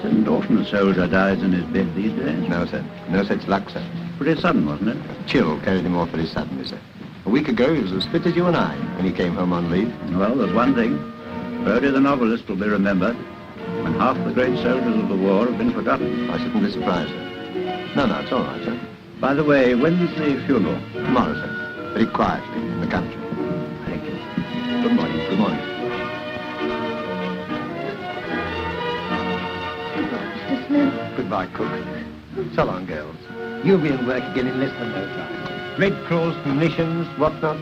Isn't often a soldier dies in his bed these days? No, sir. No such luck, sir. Pretty sudden, wasn't it? Chill carried him off very suddenly, sir. A week ago, he was as fit as you and I when he came home on leave. Well, there's one thing. Brody the novelist will be remembered when half the great soldiers of the war have been forgotten. I shouldn't be surprised, sir. No, it's all right, sir. By the way, when's the funeral? Tomorrow, sir. Very quietly, in the country. Thank you. Good morning. Good morning. Mr. Smith. Goodbye, cook. So long, girls. You'll be in work again in less than no time. Bread crawls, munitions, whatnot.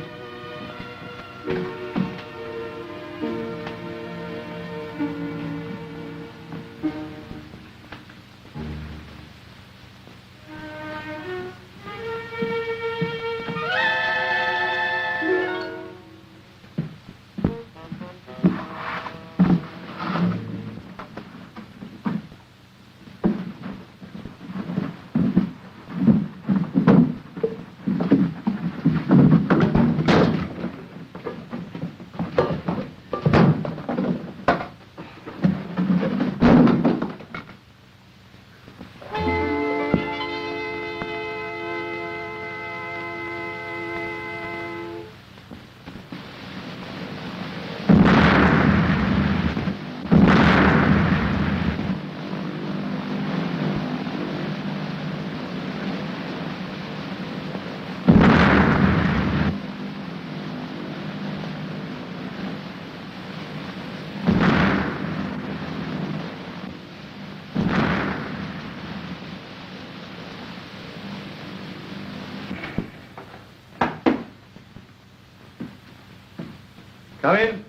Come in.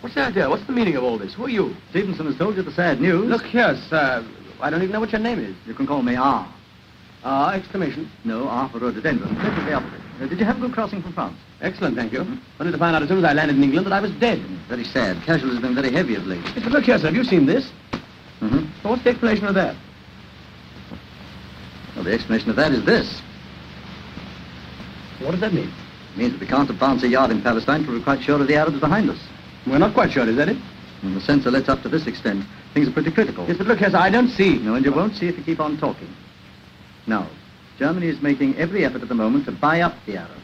What's the idea? What's the meaning of all this? Who are you? Stevenson has told you the sad news. Look here, sir. I don't even know what your name is. You can call me R. Exclamation. No, R for rhododendron. Perfectly opposite. Did you have a good crossing from France? Excellent, thank you. Only to find out as soon as I landed in England that I was dead. Very sad. Casualties have been very heavy of late. Yes, but look here, sir. Have you seen this? Mm-hmm. Well, what's the explanation of that? Well, the explanation of that is this. What does that mean? It means that we can't advance a yard in Palestine till we're quite sure of the Arabs behind us. We're not quite sure, is that it? And the censor lets up to this extent. Things are pretty critical. Yes, but look here, sir. I don't see. No, and you won't see if you keep on talking. Now, Germany is making every effort at the moment to buy up the Arabs.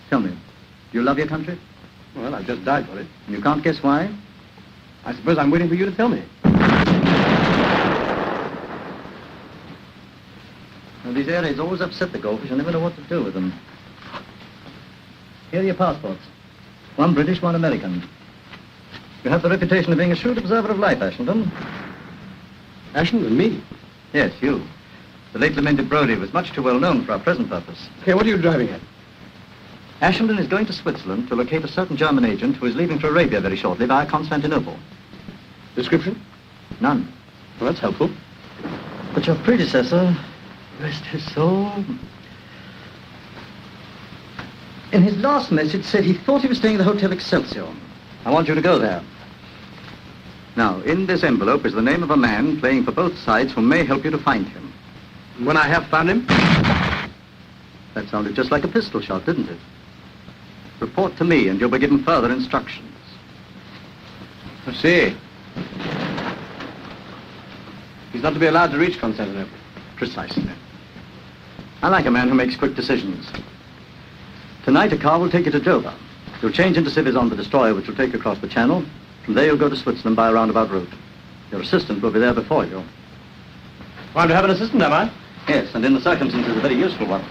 Tell me, do you love your country? Well, I've just died for it. And you can't guess why? I suppose I'm waiting for you to tell me. Well, these air raids always upset the goldfish. I never know what to do with them. Here are your passports. One British, one American. You have the reputation of being a shrewd observer of life, Ashenden. Ashenden? Me? Yes, you. The late lamented Brodie was much too well known for our present purpose. Okay, what are you driving at? Ashenden is going to Switzerland to locate a certain German agent who is leaving for Arabia very shortly via Constantinople. Description? None. Well, that's helpful. But your predecessor, rest his soul, in his last message said he thought he was staying at the Hotel Excelsior. I want you to go there. Now, in this envelope is the name of a man playing for both sides who may help you to find him. When I have found him? That sounded just like a pistol shot, didn't it? Report to me and you'll be given further instructions. I see. He's not to be allowed to reach Constantinople. Precisely. I like a man who makes quick decisions. Tonight, a car will take you to Dover. You'll change into civvies on the destroyer, which will take you across the channel. From there, you'll go to Switzerland by a roundabout route. Your assistant will be there before you. Well, I'm to have an assistant, am I? Yes, and in the circumstances, a very useful one.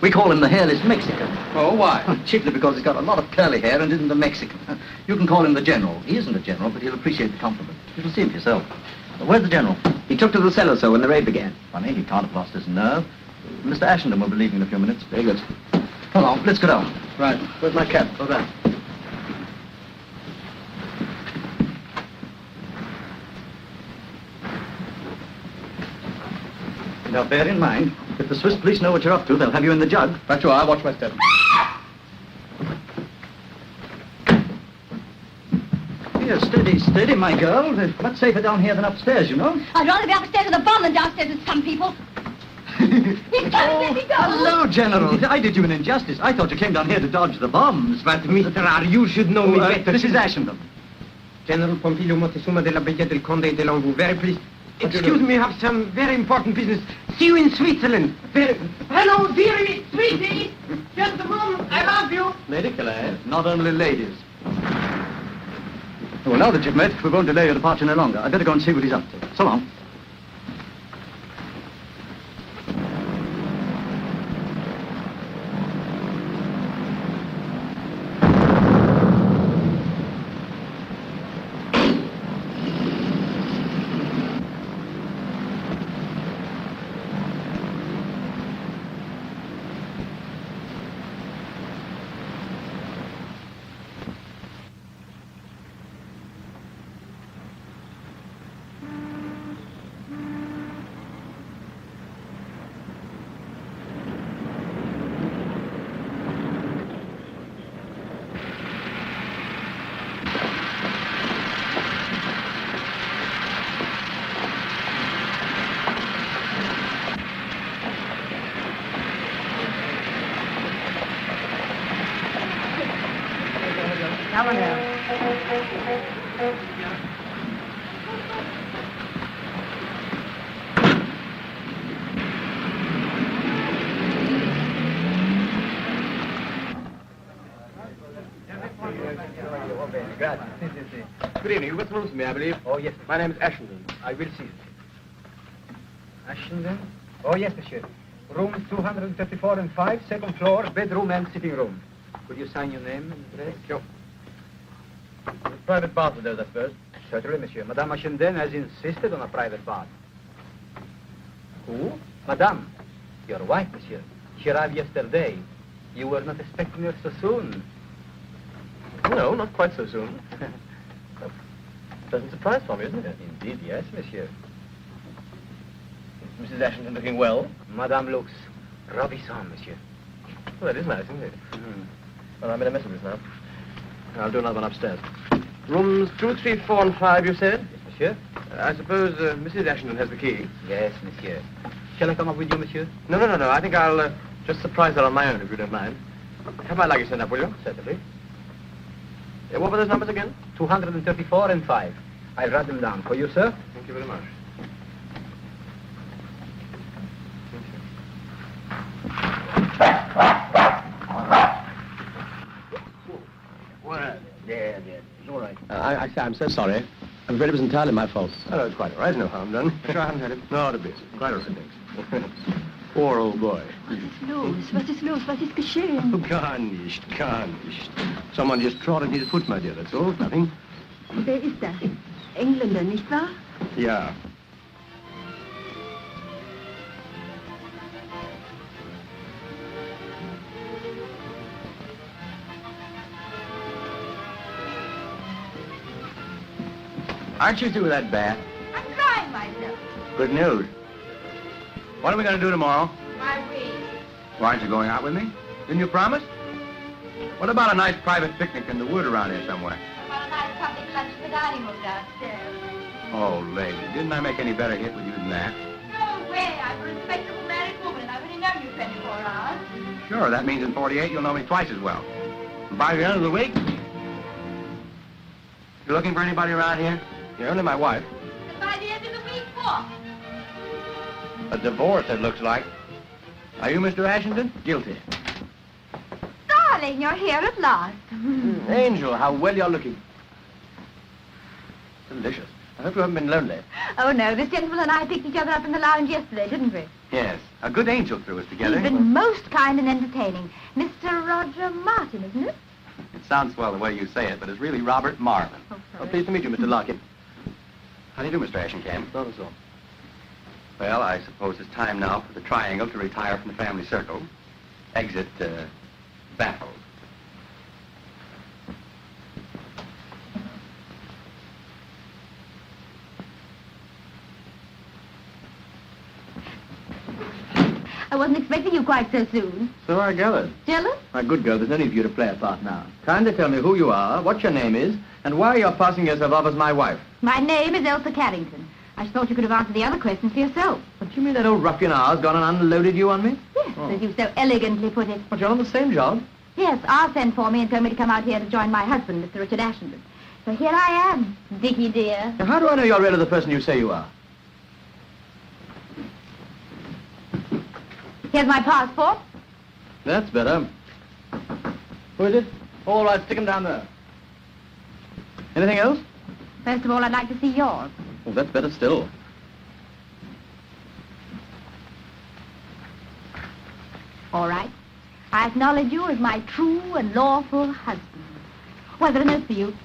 We call him the hairless Mexican. Oh, why? Chiefly because he's got a lot of curly hair and isn't a Mexican. You can call him the General. He isn't a general, but he'll appreciate the compliment. You'll see him for yourself. Where's the General? He took to the cellar, sir, when the raid began. Funny, he can't have lost his nerve. Mr. Ashenden will be leaving in a few minutes. Very good. Come on, let's go down. Right. Where's my cap? Go down. Now, bear in mind, if the Swiss police know what you're up to, they'll have you in the jug. Right you are. I'll watch my step. Here, steady, steady, my girl. Much safer down here than upstairs, you know. I'd rather be upstairs with a bomb than downstairs with some people. Let me go! Hello, General. I did you an injustice. I thought you came down here to dodge the bombs. But, Mr. R., you should know me better. This is Ashenden. General Pompilio Montezuma de la Brigade del Conde de Longu. Very pleased. Excuse me, I have some very important business. See you in Switzerland. Very... Hello, dearie, sweetie. Just a moment. I love you. Lady Killer, not only ladies. Well, now that you've met, we won't delay your departure any longer. I'd better go and see what he's up to. So long. Good evening. You've got some rooms for me, I believe. Oh, yes. My name is Ashenden. I will see it. Ashenden? Oh, yes, monsieur. Room 234 and 5, second floor, bedroom and sitting room. Could you sign your name and address? Sure. Private bath with those, I suppose. Certainly, monsieur. Madame Ashenden has insisted on a private bath. Who? Madame. Your wife, monsieur. She arrived yesterday. You were not expecting her so soon. No, not quite so soon. Pleasant surprise for me, isn't it? Indeed, yes, monsieur. Is Mrs. Ashenden looking well? Madame looks ravissant, monsieur. Well, that is nice, isn't it? Well, I made a mess of this now. I'll do another one upstairs. Rooms 2, 3, 4, and 5, you said? Yes, monsieur. I suppose Mrs. Ashenden has the key. Yes, monsieur. Shall I come up with you, monsieur? No. I think I'll just surprise her on my own, if you don't mind. Have my luggage sent up, will you? Certainly. What were those numbers again? 234 and 5. I'll write them down for you, sir. Thank you very much. Well, there. It's all right. I'm so sorry. I'm afraid it was entirely my fault. Oh, no, it's quite all right. No harm done. Sure, I haven't had it. Not a bit. Quite all right, thanks. Poor old boy. Was ist los? Was ist geschehen? Oh, gar nicht. Someone just trod on his foot, my dear, that's all. Nothing. Wer ist das? Engländer, nicht wahr? Ja. Aren't you through with that bath? I'm crying myself. Good news. What are we going to do tomorrow? My way. Why aren't you going out with me? Didn't you promise? What about a nice private picnic in the wood around here somewhere? About a nice public lunch with animals downstairs. Oh, lady, didn't I make any better hit with you than that? No way. I'm a respectable married woman, and I've only known you 24 hours. Sure, that means in 48 you'll know me twice as well. And by the end of the week, you looking for anybody around here? You're only my wife. And by the end of the week, what? A divorce, it looks like. Are you Mr. Ashenden? Guilty. Darling, you're here at last. Angel, how well you're looking. Delicious. I hope you haven't been lonely. Oh, no. This gentleman and I picked each other up in the lounge yesterday, didn't we? Yes, a good angel threw us together. He's been most kind and entertaining. Mr. Roger Martin, isn't it? It sounds swell the way you say it, but it's really Robert Marvin. Oh, Oh, sorry. pleased to meet you, Mr. Larkin. How do you do, Mr. Ashenkamp? Not at all. Well, I suppose it's time now for the triangle to retire from the family circle. Exit, baffled. I wasn't expecting you quite so soon. So I gathered. Jealous? My good girl, there's no need for you to play a part now. Kindly tell me who you are, what your name is, and why you're passing yourself off as my wife. My name is Elsa Carrington. I thought you could have answered the other questions for yourself. But Do you mean that old ruffian ours gone and unloaded you on me? Yes, as you so elegantly put it. But you're on the same job. Yes, R sent for me and told me to come out here to join my husband, Mr. Richard Ashenden. So here I am, Dickie dear. Now, how do I know you're really the person you say you are? Here's my passport. That's better. Who is it? All right, stick him down there. Anything else? First of all, I'd like to see yours. Well, that's better still. All right. I acknowledge you as my true and lawful husband. Well, I've got a note for you.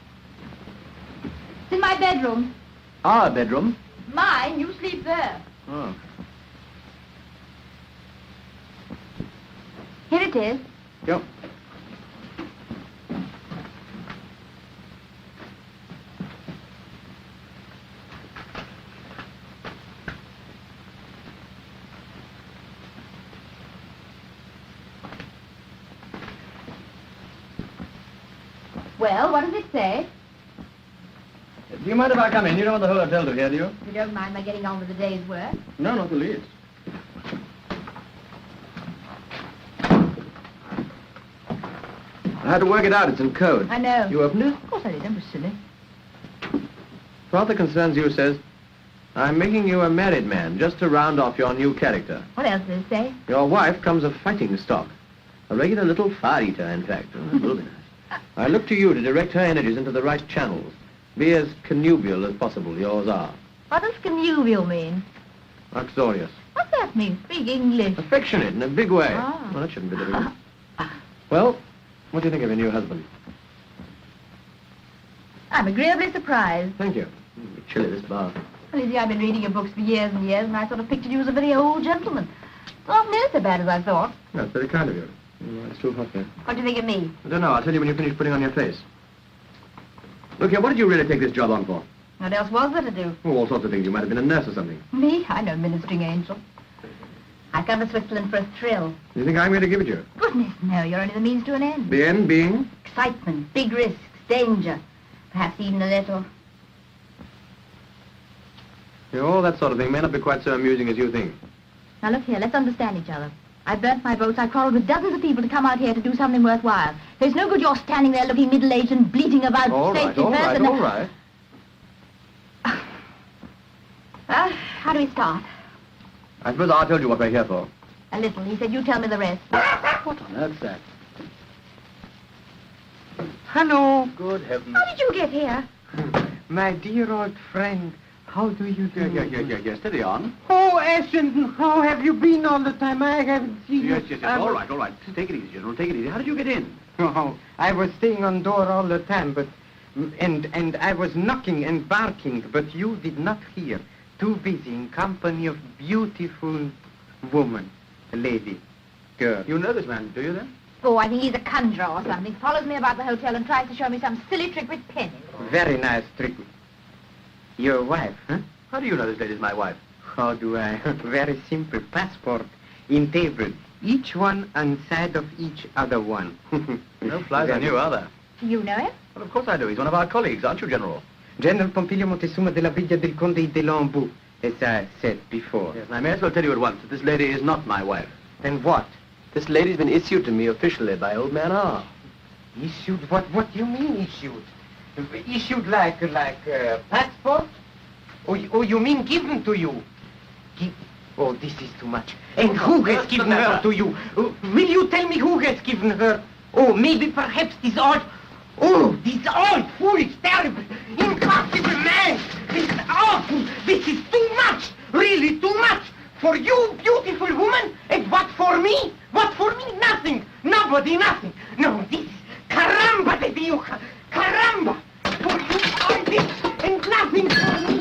It's in my bedroom. Our bedroom? Mine, you sleep there. Oh. Here it is. Yep. Well, what does it say? Do you mind if I come in? You don't want the whole hotel to hear, do you? If you don't mind my getting on with the day's work. No, not the least. I had to work it out. It's in code. I know. You opened it? Of course I did. Don't be silly. Father concerns you says, I'm making you a married man just to round off your new character. What else does it say? Your wife comes of fighting stock. A regular little fire-eater, in fact. It will be nice. I look to you to direct her energies into the right channels. Be as connubial as possible, yours are. What does connubial mean? Uxorious. What's that mean? Speak English. Affectionate in a big way. Ah. Well, that shouldn't be difficult. Well, what do you think of your new husband? I'm agreeably surprised. Thank you. Chilly, this bath. Well, you see, I've been reading your books for years and years, and I sort of pictured you as a very old gentleman. It's not near so bad as I thought. That's very kind of you. Oh, it's too hot there. What do you think of me? I don't know. I'll tell you when you finish putting on your face. Look here, what did you really take this job on for? What else was there to do? Oh, all sorts of things. You might have been a nurse or something. Me? I'm no ministering angel. I've come to Switzerland for a thrill. You think I'm going to give it you? Goodness, no, you're only the means to an end. The end being? Excitement, big risks, danger. Perhaps even a little. Yeah, all that sort of thing may not be quite so amusing as you think. Now look here, let's understand each other. I burnt my boats, I quarreled with dozens of people to come out here to do something worthwhile. There's no good you're standing there looking middle-aged and bleating about All right, safety all first right, and... all right. Well, how do we start? I suppose I told you what we're here for. A little. He said you tell me the rest. What on earth's that? Hello, Good heavens. How did you get here? my dear old friend. How do you do? Yeah. Steady on. Oh, Ashenden, how have you been all the time? I haven't seen you. Yes. All right. Take it easy, General. Take it easy. How did you get in? Oh, I was staying on door all the time, but... And I was knocking and barking, but you did not hear. Too busy in company of beautiful woman, lady, girl. You know this man, do you then? Oh, I think he's a conjurer or something. Follows me about the hotel and tries to show me some silly trick with pennies. Very nice trick. Your wife, huh? How do you know this lady's my wife? How do I? Very simple. Passport in table. Each one on side of each other one. No flies on you, are there? Do you know him? Well, of course I do. He's one of our colleagues, aren't you, General? General Pompilio Montezuma de la Villa del Conde de Lambeau, as I said before. Yes, and I may as well tell you at once that this lady is not my wife. Then what? This lady's been issued to me officially by old man R. Issued? What do you mean issued? Issued like passport? Oh, you mean given to you? Oh, this is too much. And who has given her to you? Will you tell me who has given her? Oh, maybe perhaps this old... Oh, this old fool is terrible. Impossible man. This is awful. This is too much. Really too much. For you, beautiful woman. And what for me? What for me? Nothing. Nobody, nothing. No, this is... Caramba de Dios. Caramba. For you, all this and nothing for me.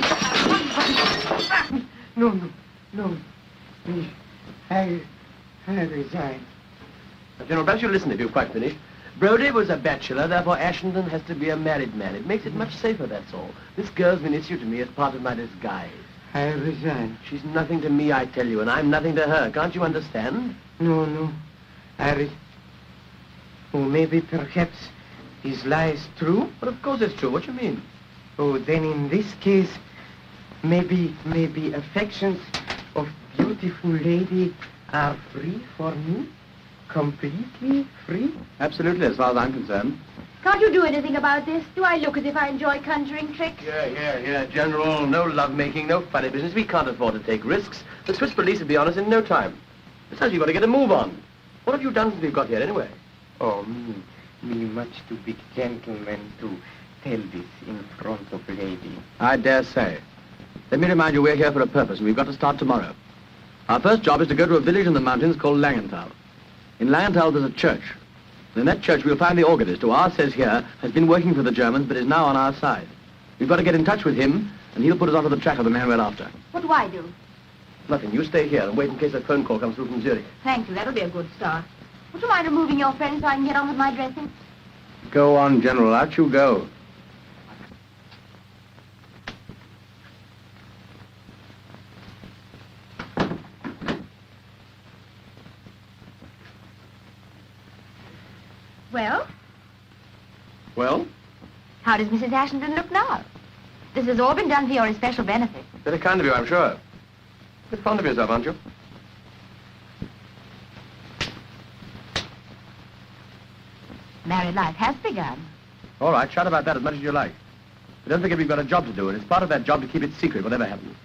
No. I resign. General, perhaps you'll listen if you've quite finished. Brody was a bachelor, therefore Ashenden has to be a married man. It makes it much safer, that's all. This girl's been issued to me as part of my disguise. I resign. She's nothing to me, I tell you, and I'm nothing to her. Can't you understand? No. Oh, maybe perhaps his lie is true? But of course it's true. What do you mean? Oh, then in this case, maybe affections of beautiful lady are free for me? Completely free? Absolutely, as far as I'm concerned. Can't you do anything about this? Do I look as if I enjoy conjuring tricks? Yeah, General. No love-making, no funny business. We can't afford to take risks. The Swiss police will be on us in no time. Besides, you've got to get a move on. What have you done since we've got here, anyway? Oh, me much too big gentleman to tell this in front of lady. I dare say. Let me remind you, we're here for a purpose, and we've got to start tomorrow. Our first job is to go to a village in the mountains called Langenthal. In Langenthal, there's a church. In that church, we'll find the organist, who ours says here has been working for the Germans, but is now on our side. We've got to get in touch with him, and he'll put us onto the track of the man we're after. What do I do? Nothing. You stay here and wait in case a phone call comes through from Zurich. Thank you. That'll be a good start. Would you mind removing your friend so I can get on with my dressing? Go on, General. Out you go. Well, Well? how does Mrs. Ashington look now? This has all been done for your especial benefit. Very kind of you, I'm sure. A bit fond of yourself, aren't you? Married life has begun. All right, shout about that as much as you like. But don't forget we've got a job to do, and it's part of that job to keep it secret, whatever happens.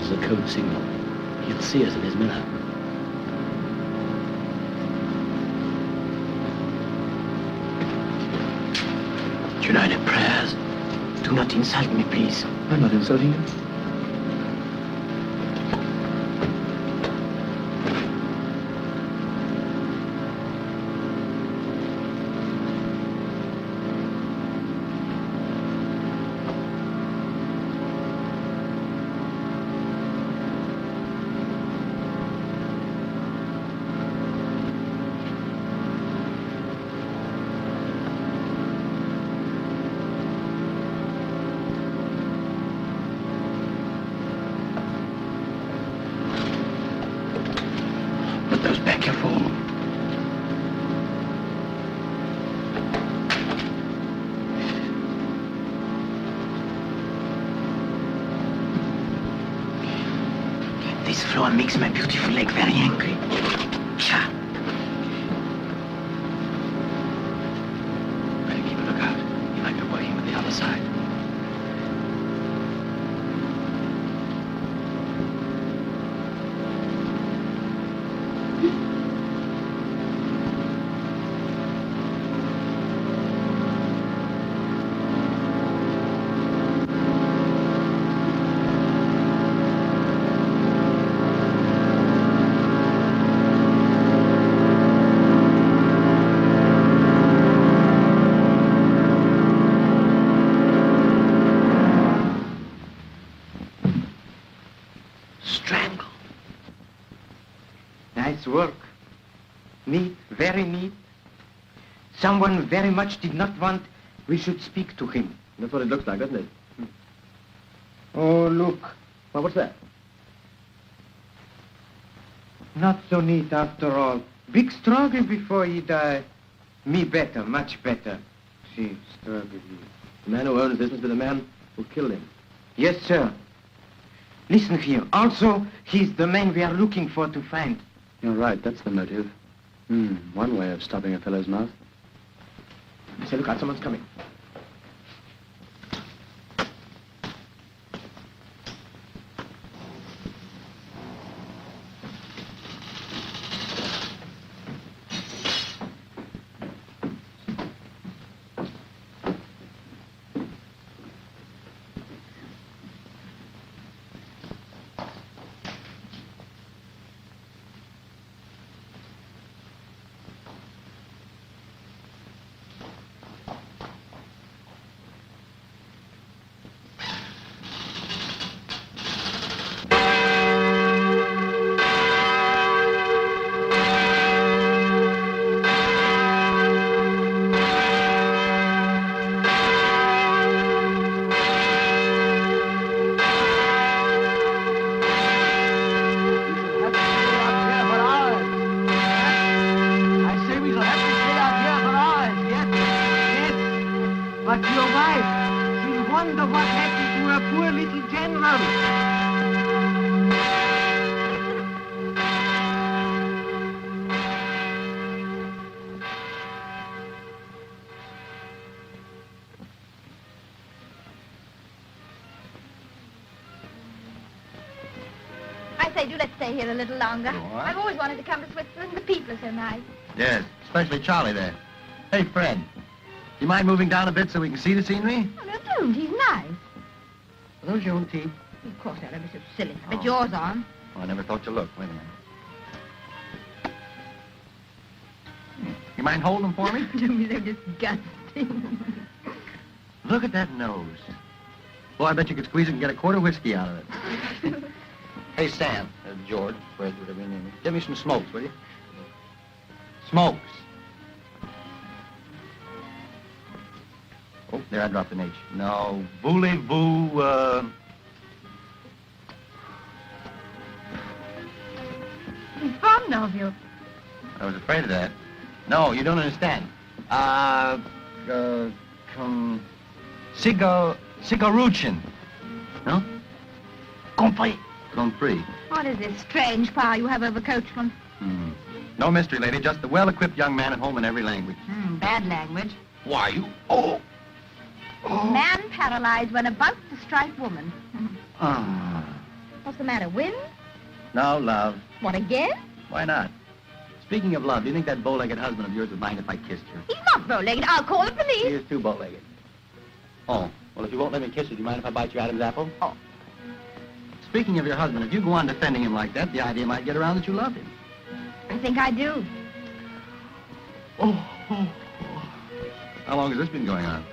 As a code signal. He'll see us in his mirror. United prayers. Do not insult me, please. I'm not insulting you. Put those back, you fool. This floor makes my beautiful leg very angry. Cha. Better keep a lookout. He might be working with the other side. work. Neat, very neat. Someone very much did not want we should speak to him. That's what it looks like, doesn't it? Oh, look. Well, what's that? Not so neat after all. Big struggle before he died. Me better, much better. See, struggle. The man who owns this must be the man who killed him. Yes, sir. Listen here. Also, he's the man we are looking for to find. You're right, that's the motive. One way of stopping a fellow's mouth. Say, look out, someone's coming. But your wife, she'll wonder what happened to her poor little general. I say, do let's stay here a little longer. I've always wanted to come to Switzerland. The people are so nice. Yes, especially Charlie there. Hey, Fred, you mind moving down a bit so we can see the scenery? Oh, no, don't. He's nice. Are those your own teeth? Of course, they'll be so silly. I bet Oh. yours on. Oh, I never thought to look. Wait a minute. You mind holding them for me? Don't be so disgusting. Look at that nose. Boy, I bet you could squeeze it and get a quart of whiskey out of it. Hey, Sam, George, Fred, whatever your name is. Give me some smokes, will you? Smokes. Oh, there, I dropped an H. No, voulez-vous, He's fond of you. I was afraid of that. No, you don't understand. Cigaruchin. No? Compris. Compris. What is this strange power you have over coachmen? No mystery, lady. Just the well-equipped young man at home in every language. Bad language. Why, you... Oh! Man paralyzed when about to strike woman. Ah. What's the matter, wind? No, love. What, again? Why not? Speaking of love, do you think that bow-legged husband of yours would mind if I kissed her? He's not bow-legged. I'll call the He police. is too bow-legged. Oh, well, if you won't let me kiss you, do you mind if I bite your Adam's apple? Oh. Speaking of your husband, if you go on defending him like that, the idea might get around that you love him. I think I do. Oh. How long has this been going on?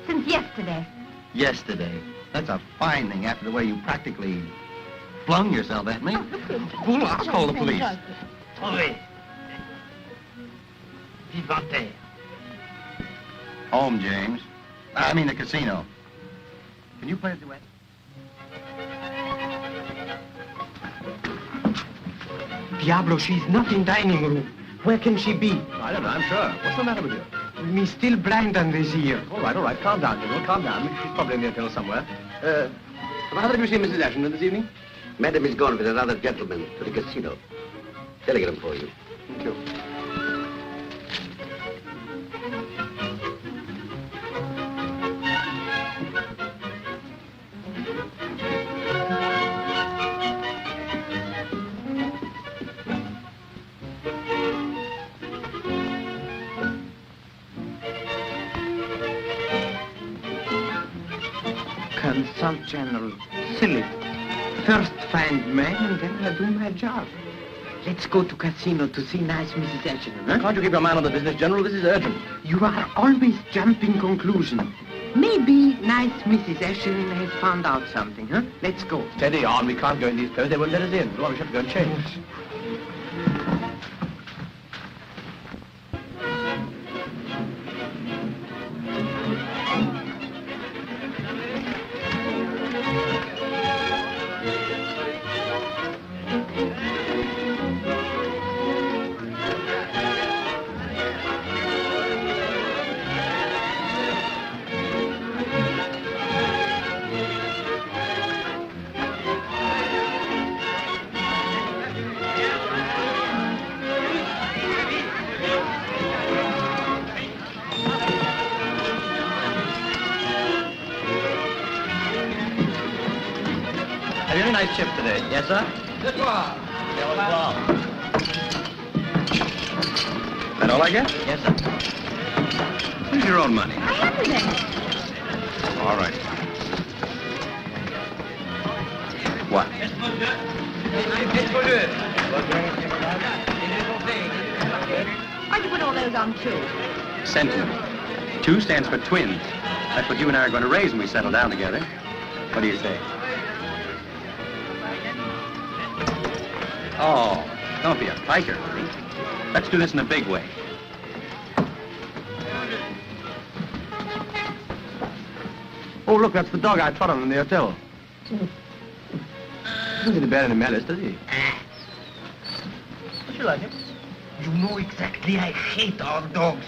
Since yesterday. Yesterday. That's a fine thing after the way you practically flung yourself at me. Fool, I'll call the police. Trouvez. Vivantaire. Home, James. I mean the casino. Can you play a duet? Diablo, she's not in dining room. Where can she be? I don't know, I'm sure. What's the matter with you? Me still blind on this ear. All right. Calm down, General. Calm down. She's probably in the hotel somewhere. Have either of you seen Mrs. Ashton this evening? Madam is gone with another gentleman to the casino. Telegram for you. Thank you. Consult General. Silly. First find man and then I'll do my job. Let's go to casino to see nice Mrs. Ashton, huh? Can't you keep your mind on the business, General? This is urgent. You are always jumping conclusion. Maybe nice Mrs. Ashton has found out something, huh? Let's go. Steady on. We can't go in these clothes. They won't let us in. Well, we should go and change. Very nice chip today. Yes, sir? That all I get? Yes, sir. Use your own money. I haven't any. All right. What? Why'd you put all those on two? Sentiment. 2 stands for twins. That's what you and I are going to raise when we settle down together. What do you say? Oh, don't be a piker. Let's do this in a big way. Oh, look, that's the dog I trot on in the hotel. Doesn't seem bad in a malice, does he? Don't you like him? You know exactly I hate our dogs.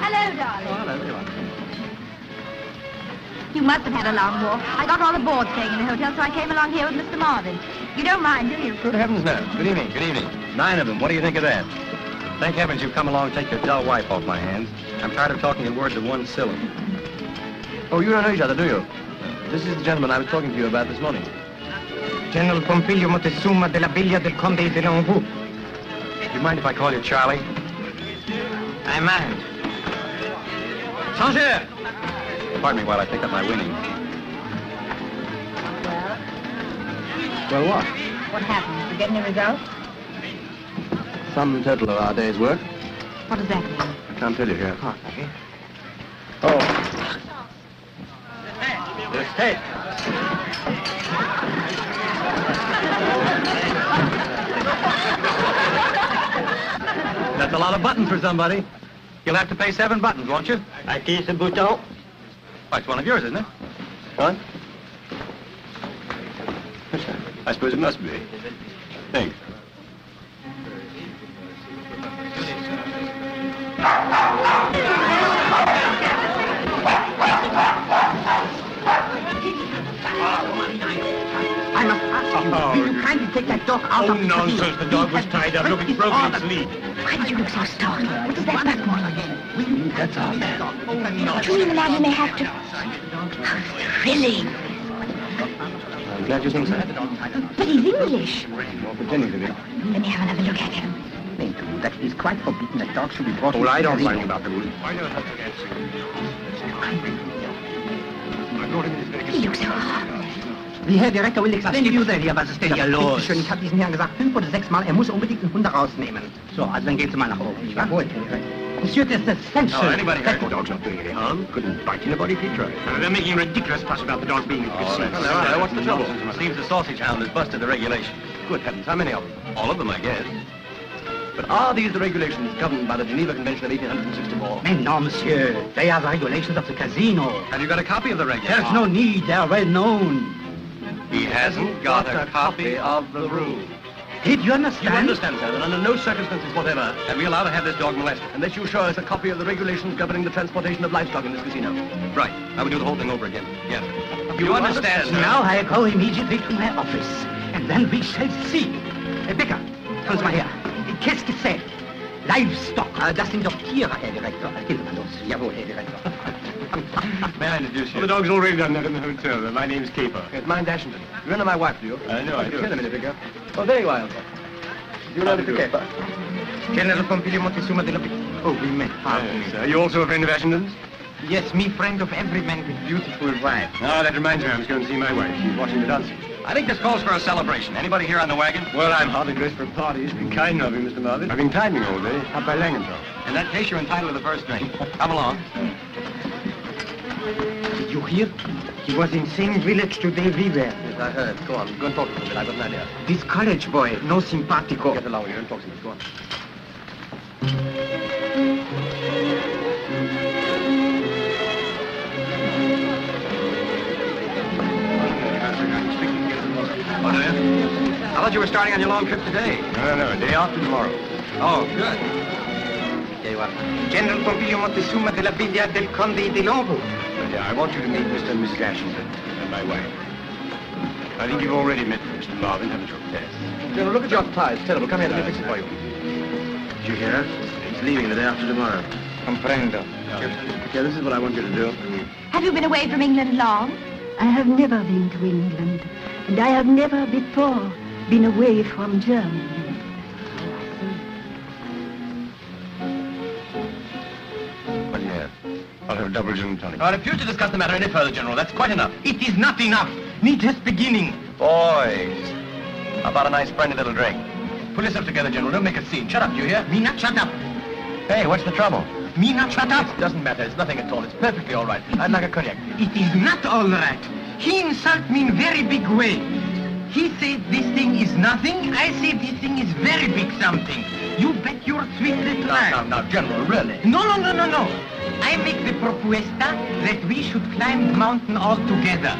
Hello, darling. Oh, hello, there you are. You must have had a long walk. I got all aboard staying in the hotel, so I came along here with Mr. Marvin. You don't mind, do you? Good heavens, no. Good evening, good evening. 9 of them. What do you think of that? Thank heavens you've come along and take your dull wife off my hands. I'm tired of talking in words of one syllable. Oh, you don't know each other, do you? This is the gentleman I was talking to you about this morning. General Pompilio Montezuma della Villa del Conde de Longuevaux. Do you mind if I call you Charlie? I mind. Changer! Pardon me while I pick up my winnings. Well, what? What happened? You get any results? Sum total of our day's work. What does that mean? I can't tell you here. Oh. Hey! That's a lot of buttons for somebody. You'll have to pay 7 buttons, won't you? À qui ce bouton? Why, it's one of yours, isn't it? What? I suppose it must be. Thanks. I must ask you, will you kindly take that dog out of the nonsense. The dog was tied up. Look, it's broken its lead. Why did you look so startled? What does that button mean again? That's our man. Do you mean the man who may have to... How thrilling. I'm glad you think so. But he's English. Well, pretending to be. Let me have another look at him. That it is quite forbidden that dogs should be brought Well, I don't into the mind about the rules. Why not have to answer? I brought him in this very He looks so harmless. The Herr Direktor will explain to you that hier? Was ist denn hier los? Schön, ich habe diesen Herrn gesagt 5 oder 6 Mal, er muss unbedingt einen Hund rausnehmen. So, also dann gehen Sie mal nach oben. nicht wahr? Jawohl, Herr Direktor. Monsieur, das ist essential. Oh, anybody heard the dog's not doing any harm? Couldn't bite anybody if he tried. They're making a ridiculous fuss about the dog being in the casino. hello, what's the trouble? Seems the sausage hound has busted the regulations. Good heavens, how many of them? All of them, I guess. But are these the regulations governed by the Geneva Convention of 1864? Mais non, monsieur. They are the regulations of the casino. Have you got a copy of the regulations? There's no need. They are well known. He hasn't got a copy of the rules. Did you You understand? understand, sir, that under no circumstances whatever, Are we allowed to have this dog molested? unless you show us a copy of the regulations governing the transportation of livestock in this casino. Right. I would do the whole thing over again. Yes. You understand, sir? Now I go immediately to my office. And then we shall see. Becker, komm mal her. Qu'est-ce que c'est? Livestock. Das sind doch Tiere, Herr Direktor. Gehen wir mal los. Jawohl, Herr Direktor. May I introduce you? Well, the dog's already done that in the hotel. My name's Caper. Yes, mine's Ashington. You know my wife, do you? I know, I do. Tell a minute ago. Oh, there you are, Uncle. Do you know Mr. Caper? General Pompilio Montezuma della Villa. Oh, we met. Yes, are you also a friend of Ashington's? Yes, me friend of every man with beautiful wife. Ah, that reminds me, I was going to see my wife. She's watching the dancing. I think this calls for a celebration. Anybody here on the wagon? Well, I'm hardly dressed for a party. It's been kind of you, Mr. Marvin. I've been timing all day, up by Langenthal. In that case, you're entitled to the first drink. Come along. Did you hear? He was in same village today we were. Yes, I heard. Go on, go and talk to him a bit. I've got an idea. This college boy, no simpatico. Get along with you and talk to him. Go on. Oh, do you? I thought you were starting on your long trip today. No, day after tomorrow. Oh, good. Here you are. General Pompilio Montezuma della Villa del Conde de Longuevaux. Yeah, I want you to meet Mr. and Mrs. Ashington and my wife. I think you've already met Mr. Marvin, haven't you? Yes. General, look at your tie. It's terrible. Come here, let me fix it for you. Did you hear? He's leaving the day after tomorrow. Comprendo. Okay, this is what I want you to do. Have you been away from England long? I have never been to England, and I have never before been away from Germany. Well, yeah. I'll have a double gin and tonic. I refuse to discuss the matter any further, General. That's quite enough. It is not enough. Need just beginning. Boys, how about a nice friendly little drink? Pull yourself together, General. Don't make a scene. Shut up, do you hear? Me not shut up. Hey, what's the trouble? Me not shut up. It doesn't matter. It's nothing at all. It's perfectly all right. I'd like a cognac. It is not all right. He insult me in very big way. He said this thing is nothing. I say this thing is very big something. You bet your sweet little life. Now, General, really? No. I make the propuesta that we should climb the mountain all together.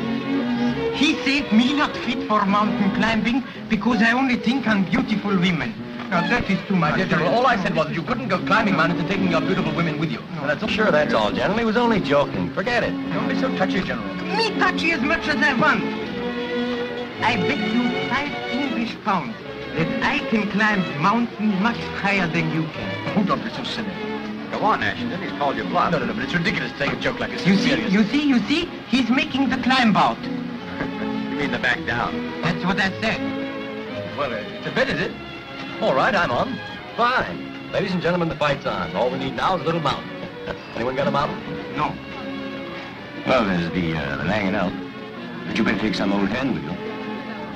He said me not fit for mountain climbing because I only think on beautiful women. Now that is too much. My dear General, all I said was that you couldn't go climbing mountains and taking your beautiful women with you. No. That's all. Sure, that's all, General. He was only joking. Forget it. Don't be so touchy, General. Me touchy as much as I want. I bet you 5 English pounds that I can climb mountains much higher than you can. Oh, don't be so silly. Go on, Ashington. He's called you bluff. No, but it's ridiculous to take a joke like this. You Serious. see, he's making the climb out. You mean the back down? That's what I said. Well, it's a bet, is it? All right, I'm on. Fine. Ladies and gentlemen, the fight's on. All we need now is a little mountain. Anyone got a mountain? No. Well, there's the laying out. But you better take some old hand with you.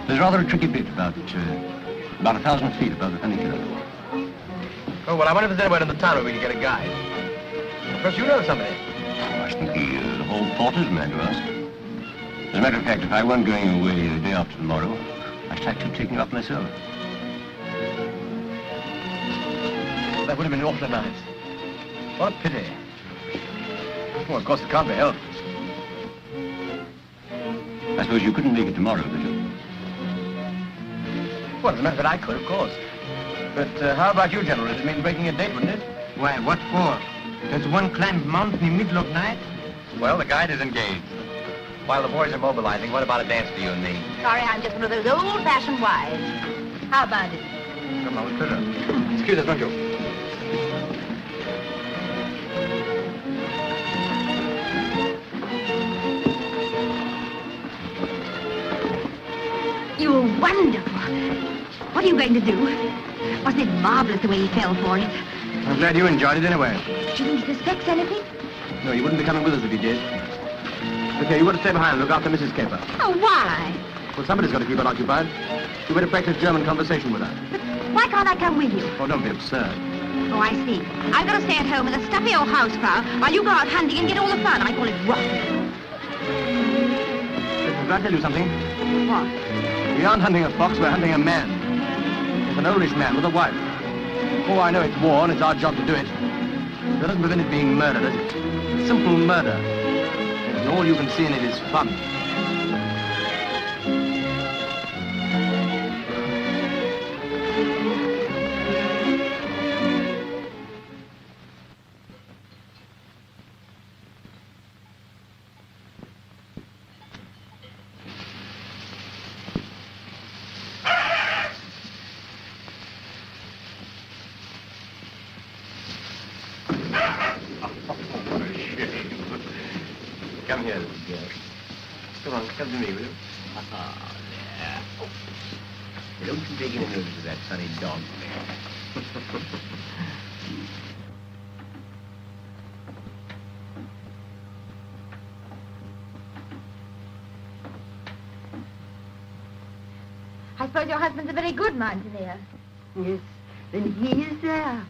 There's rather a tricky bit about 1,000 feet above the funicular. Oh, well, I wonder if there's anywhere in the town where we can get a guide. Of course, you know somebody. I should think the whole porter's man to ask. As a matter of fact, if I weren't going away the day after tomorrow, I should actually take you up myself. That would have been awfully nice. What a pity. Well, of course, it can't be helped. I suppose you couldn't make it tomorrow, could you? Well, as a matter of fact, I could, of course. But how about you, General? It'd mean breaking a date, wouldn't it? Why, what for? Does one climb mountain in the middle of night? Well, the guide is engaged. While the boys are mobilizing, what about a dance for you and me? Sorry, I'm just one of those old-fashioned wives. How about it? Come on, with pleasure. Excuse us, won't you? You were wonderful. What are you going to do? Wasn't it marvelous the way he fell for it? I'm glad you enjoyed it anyway. Do you think he suspects anything? No, you wouldn't be coming with us if you did. Okay, you want to stay behind and look after Mrs. Caper. Oh, why? Well, somebody's got to keep her occupied. You better practice German conversation with her. But why can't I come with you? Oh, don't be absurd. Oh, I see. I've got to stay at home with a stuffy old house crowd while you go out hunting and get all the fun. I call it rot. Can I tell you something? What? We aren't hunting a fox, we're hunting a man. It's an oldish man with a wife. Oh, I know it's war and it's our job to do it. That doesn't prevent it being murder, does it? It's simple murder. And all you can see in it is fun. Come here, little girl. Come on, come to me, will you? Oh, yeah. Don't you take any notice of that funny dog. I suppose your husband's a very good mountaineer. Yes, then he is there.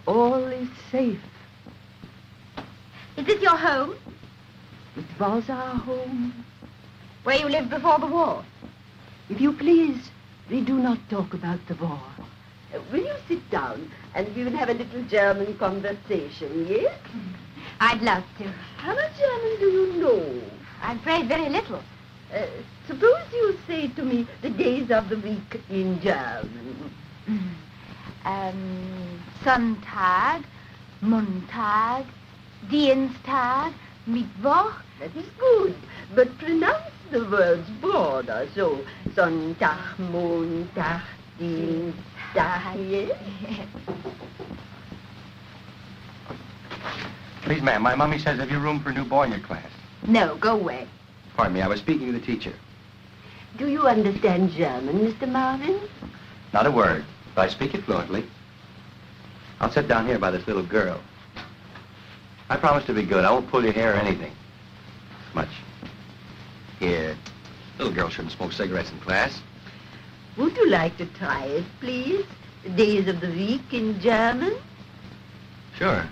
All is safe. Is this your home? It was our home. Where you lived before the war? If you please, we do not talk about the war. Will you sit down and we will have a little German conversation, yes? I'd love to. How much German do you know? I'm afraid very little. Suppose you say to me the days of the week in German. Sonntag, Montag, Dienstag, Mittwoch, That is good. But pronounce the words broader, so Sonntag, Montag, Dienstag, yes? Please, ma'am, my mommy says have you room for a new boy in your class? No, go away. Pardon me, I was speaking to the teacher. Do you understand German, Mr. Marvin? Not a word, but I speak it fluently. I'll sit down here by this little girl. I promise to be good. I won't pull your hair or anything. Much. Here. Little girl shouldn't smoke cigarettes in class. Would you like to try it, please? The days of the week in German? Sure.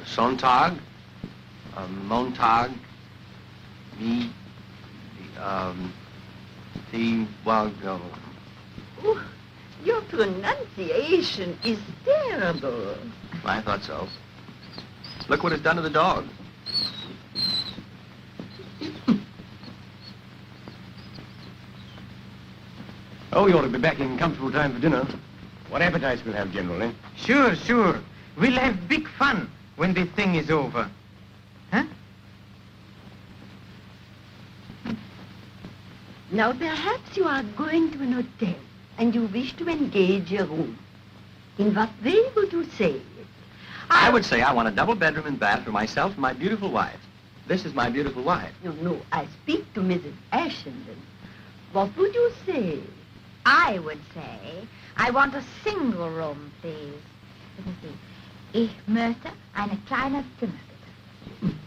Sonntag, Montag, Oh, your pronunciation is terrible. I thought so. Look what it's done to the dog. Oh, you ought to be back in comfortable time for dinner. What appetites we'll have, General, eh? Sure, sure. We'll have big fun when this thing is over. Huh? Now, perhaps you are going to an hotel and you wish to engage a room. In what way would you say it? I would say I want a double bedroom and bath for myself and my beautiful wife. This is my beautiful wife. No, I speak to Mrs. Ashenden. What would you say? I would say, I want a single room, please. Let me see. Ich möchte eine kleine Zimmer, bitte.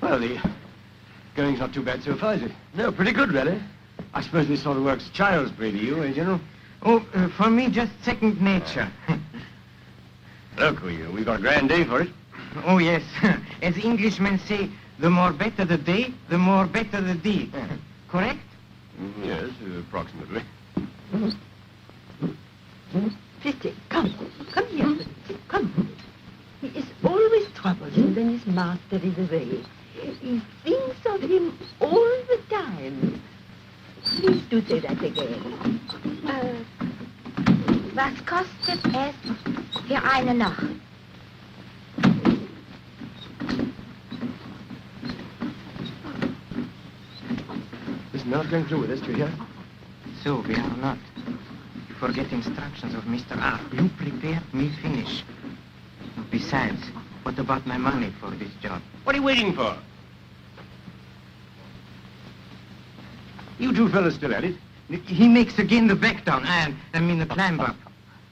Well, the going's not too bad so far, is it? No, pretty good, really. I suppose this sort of work's child's play to you, eh, General? Oh, for me, just second nature. Look, we've got a grand day for it. Oh, yes. As Englishmen say, the more better the day, the more better the deed. Correct? Yes, approximately. Fitty, come here. Come. He is always troublesome when his master is away. He thinks of him all the time. Please do say that again. Was kostet es für eine Nacht? This nurse going through with us, do you hear? So, we are not. You forget instructions of Mr. R. You prepare, me finish. Besides, what about my money for this job? What are you waiting for? You two fellas still at it? He makes again the back down, I mean the climb up.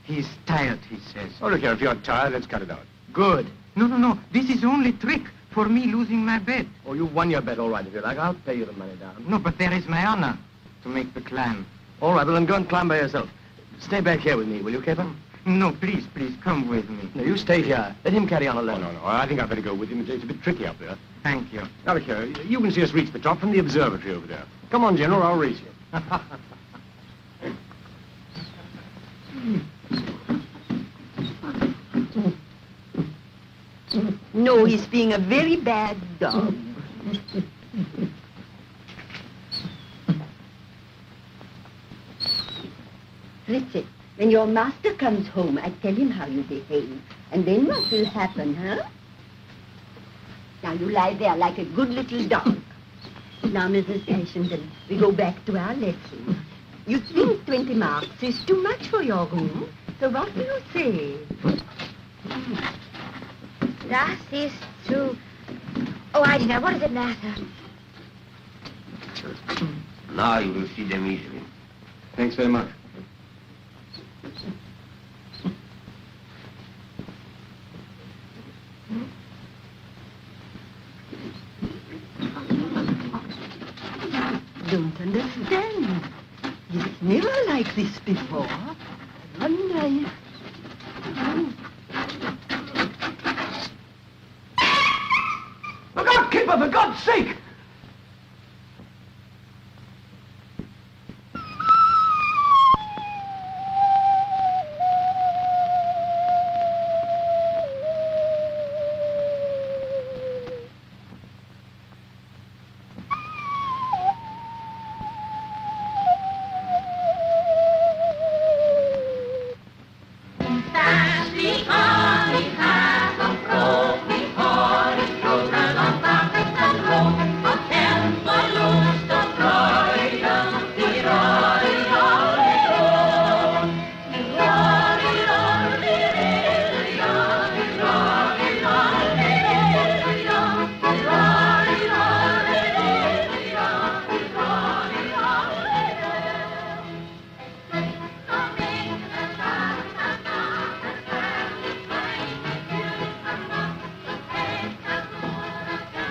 He's tired, he says. Oh, look here, if you're tired, let's cut it out. Good. No. This is only trick for me losing my bet. Oh, you've won your bet, all right, if you like. I'll pay you the money down. No, but there is my honor to make the climb. All right, well, then go and climb by yourself. Stay back here with me, will you, Caper? No, please, come with me. No, you stay here. Let him carry on Oh, alone. no. I think I'd better go with him. It's a bit tricky up there. Thank you. Now, look here, you can see us reach the top from the observatory over there. Come on, General, I'll race you. No, he's being a very bad dog. Richard, when your master comes home, I tell him how you behave. And then what will happen, huh? Now you lie there like a good little dog. Now, Mrs. Ashenden, we go back to our lesson. You think 20 marks is too much for your room, so what do you say? Das ist zu... Oh, I don't know. What does it matter? Now you will see them easily. Thanks very much. Don't understand. It's never like this before. I wonder if... Look out, Kipper, for God's sake!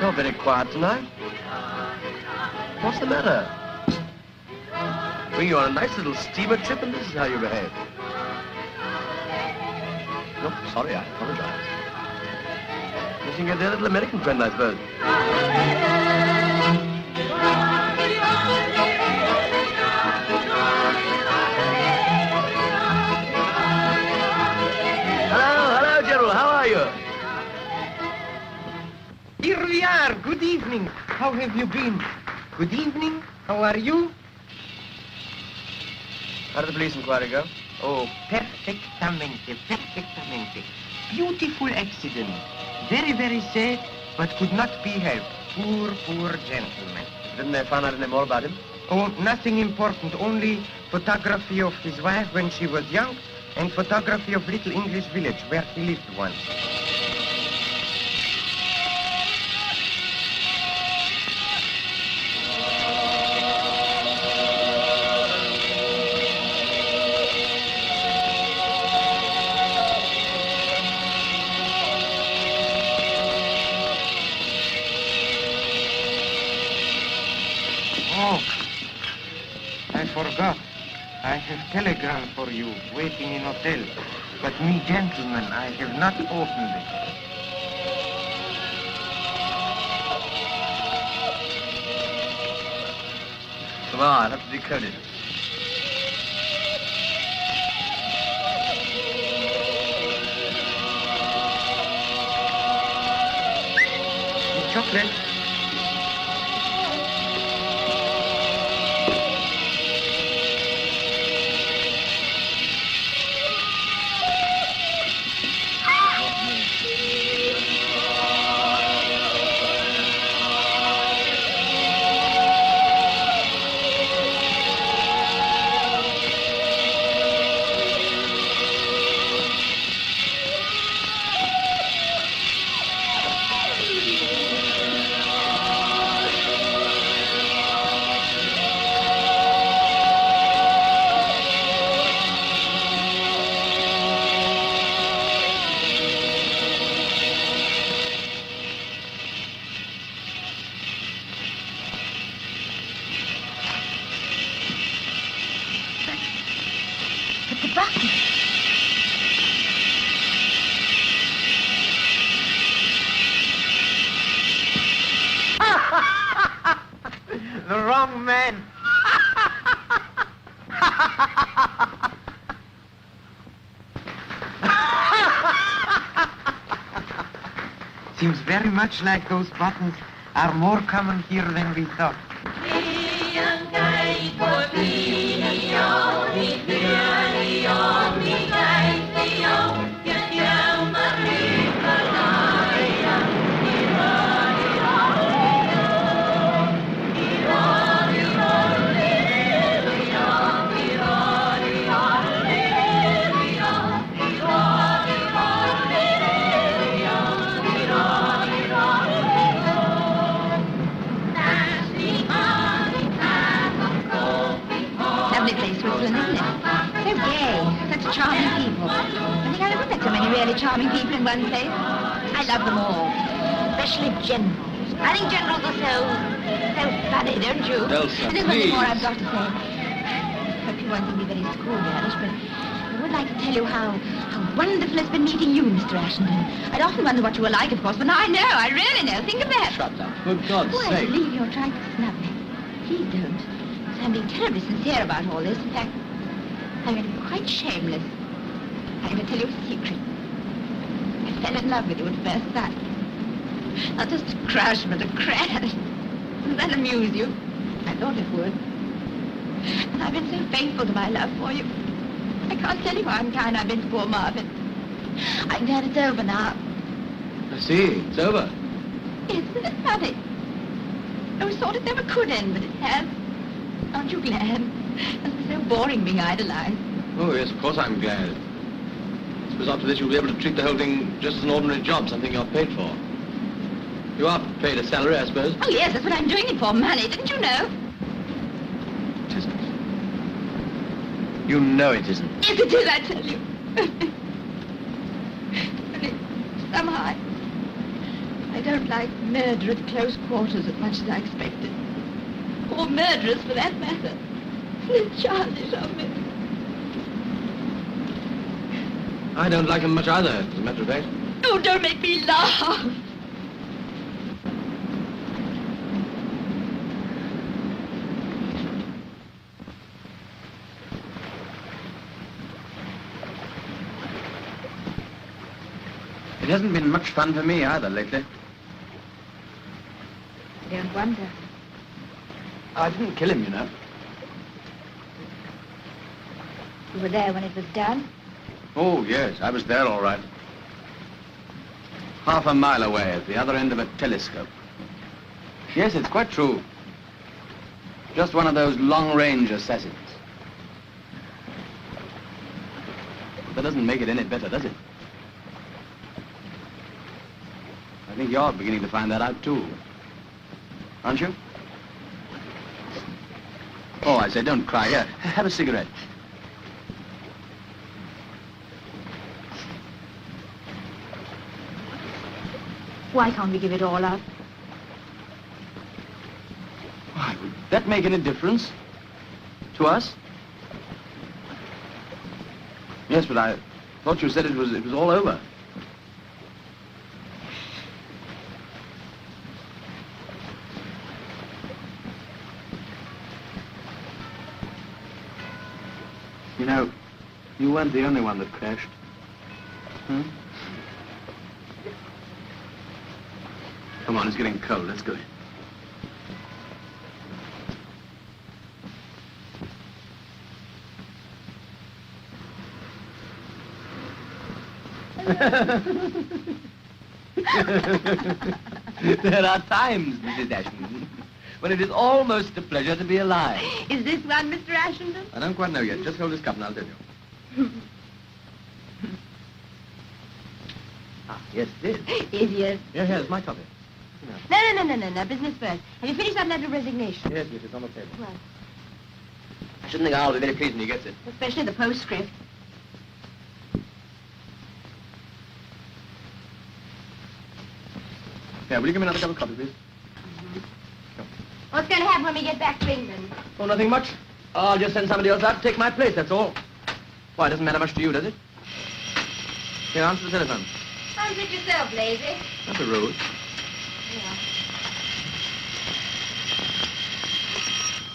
You're very quiet tonight. What's the matter? Bring you on a nice little steamer trip and this is how you behave. No, sorry, I apologize. Missing your dear little American friend, I suppose. Hello, General, how are you? Here we are. Good evening. How have you been? Good evening. How are you? How did the police inquiry go? Oh, perfectamente, perfectamente. Beautiful accident. Very, very sad, but could not be helped. Poor, poor gentleman. Didn't they find out any more about him? Oh, nothing important. Only photography of his wife when she was young and photography of little English village where he lived once. I forgot. I have telegram for you waiting in hotel. But me, gentleman, I have not opened it. Come on, I'll have to decode it. Chocolate. The wrong man. Seems very much like those buttons are more common here than we thought. Lovely place, Switzerland, isn't it? So gay, such charming people. I think I've never met so many really charming people in one place. I love them all, especially generals. I think generals are so funny, don't you? Elsa, and there's one thing please. more I've got to say. Hope you won't think me very schoolgirlish, but I would like to tell you how wonderful it's been meeting you, Mr. Ashenden. I'd often wondered what you were like, of course, but now I know, I really know. Think of that. Shut up, for God's Oh, I sake. believe you're trying to snub me. Please don't. I'm being terribly sincere about all this. In fact, I'm going to be quite shameless. I'm going to tell you a secret. I fell in love with you at first sight. Not just a crush, but a crash. Doesn't that amuse you? I thought it would. And I've been so faithful to my love for you. I can't tell you how unkind I've been to poor Marvin. I'm glad it's over now. I see, it's over. Yes, isn't it funny? I always thought it never could end, but it has. Aren't you glad? It's so boring being idolized. Oh, yes, of course I'm glad. I suppose after this you'll be able to treat the whole thing just as an ordinary job, something you're paid for. You are paid a salary, I suppose? Oh, yes, that's what I'm doing it for, money. Didn't you know? It isn't. You know it isn't. Yes, it is, I tell you. Only somehow I I don't like murder at close quarters as much as I expected. Or murderers, for that matter. It's childish of me. I don't like him much either, as a matter of fact. Oh, don't make me laugh. It hasn't been much fun for me either lately. I don't wonder. I didn't kill him, you know. You were there when it was done? Oh, yes, I was there all right. Half a mile away at the other end of a telescope. Yes, it's quite true. Just one of those long-range assassins. That doesn't make it any better, does it? I think you're beginning to find that out, too. Aren't you? Oh, I say, don't cry. Here, have a cigarette. Why can't we give it all up? Why, would that make any difference? To us? Yes, but I thought you said it was all over. You know, you weren't the only one that crashed. Hmm? Come on, it's getting cold. Let's go. There are times, Mrs. Ashton, when it is almost a pleasure to be alive. Is this one, Mr. Ashenden? I don't quite know yet. Just hold this cup and I'll tell you. Yes, this. Idiot. Yeah, here's my copy. No. Business first. Have you finished that letter of resignation? Yes, it's on the table. Well, I shouldn't think I'll be very pleased when he gets it. especially the postscript. Yeah, will you give me another cup of coffee, please? What's going to happen when we get back to England? Oh, nothing much. I'll just send somebody else out to take my place, that's all. Why, it doesn't matter much to you, does it? Here, answer the telephone. Answer it yourself, lazy. That's a rule. Yeah.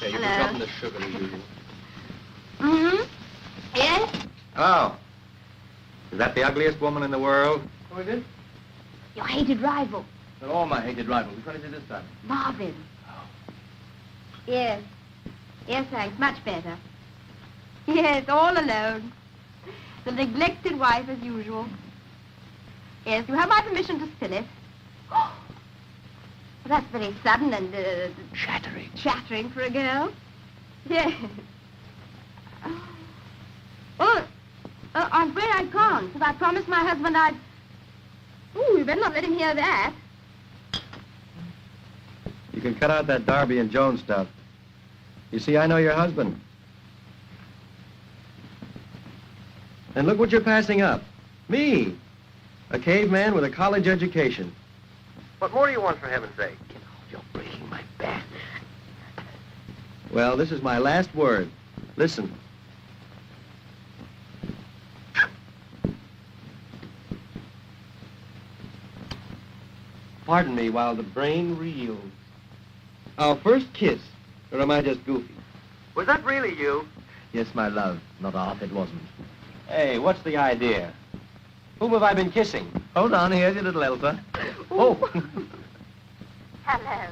There, you've Hello. forgotten the sugar as usual. Mm-hmm. Yes? Oh. Is that the ugliest woman in the world? Who is it? Your hated rival, They're all my hated rivals. Which one is it this time? Marvin. Yes. Yes, thanks. Much better. Yes, all alone. The neglected wife as usual. Yes, you have my permission to spill it. Oh, well, that's very sudden and, Chattering. chattering for a girl. Yes. Oh, I'm afraid I can't, because I promised my husband I'd... Ooh, you better not let him hear that. You can cut out that Darby and Jones stuff. You see, I know your husband. And look what you're passing up. Me. A caveman with a college education. What more do you want, for heaven's sake? You're breaking my back. Well, this is my last word. Listen. Pardon me while the brain reels. Our first kiss, or am I just goofy? Was that really you? Yes, my love. Not off, it wasn't. Hey, what's the idea? Whom have I been kissing? Hold on, here's your little Elsa. Oh, Hello.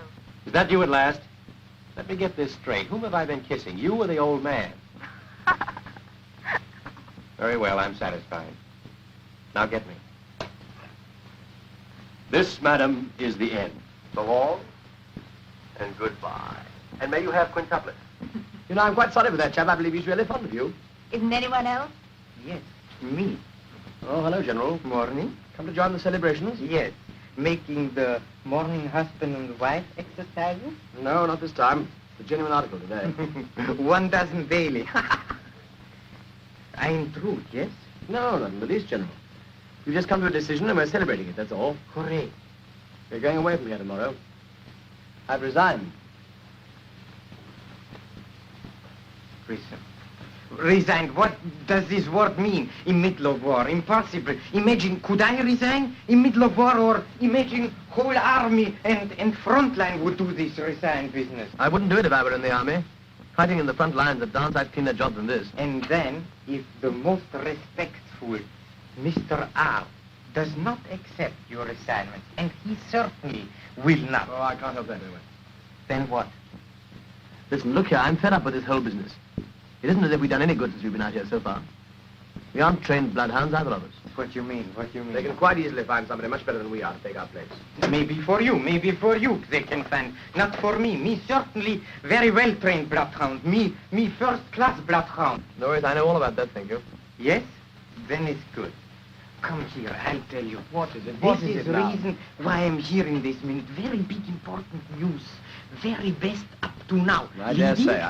Is that you at last? Let me get this straight. Whom have I been kissing? You or the old man? Very well, I'm satisfied. Now get me. This, madam, is the end. So long and goodbye. And may you have quintuplets. You know, I'm quite sorry for that chap. I believe he's really fond of you. Isn't anyone else? Yes, me. Oh, hello, General. Morning. Come to join the celebrations? Yes, making the morning husband and wife exercises. No, not this time. It's a genuine article today. 1 dozen daily. I'm through, yes? No, not in the least, General. You've just come to a decision and we're celebrating it, that's all. Hooray. You're going away from here tomorrow. I've resigned. Resigned. What does this word mean in middle of war? Impossible. Imagine, could I resign in middle of war, or imagine whole army and front line would do this resign business? I wouldn't do it if I were in the army. Fighting in the front lines of dance, I'd clean their job than this. And then, if the most respectful Mr. R does not accept your assignment, and he certainly will not. Oh, I can't help that anyway. Then what? Listen, look here, I'm fed up with this whole business. It isn't as if we've done any good since we've been out here so far. We aren't trained bloodhounds, either of us. What do you mean? What do you mean? They can quite easily find somebody much better than we are to take our place. Maybe for you they can find. Not for me. Me certainly very well-trained bloodhound. Me first-class bloodhound. No worries, I know all about that, thank you. Yes? Then it's good. Come here, I'll tell you. What is it? This is the reason why I'm here in this minute. Very big, important news. Very best up to now. I dare say.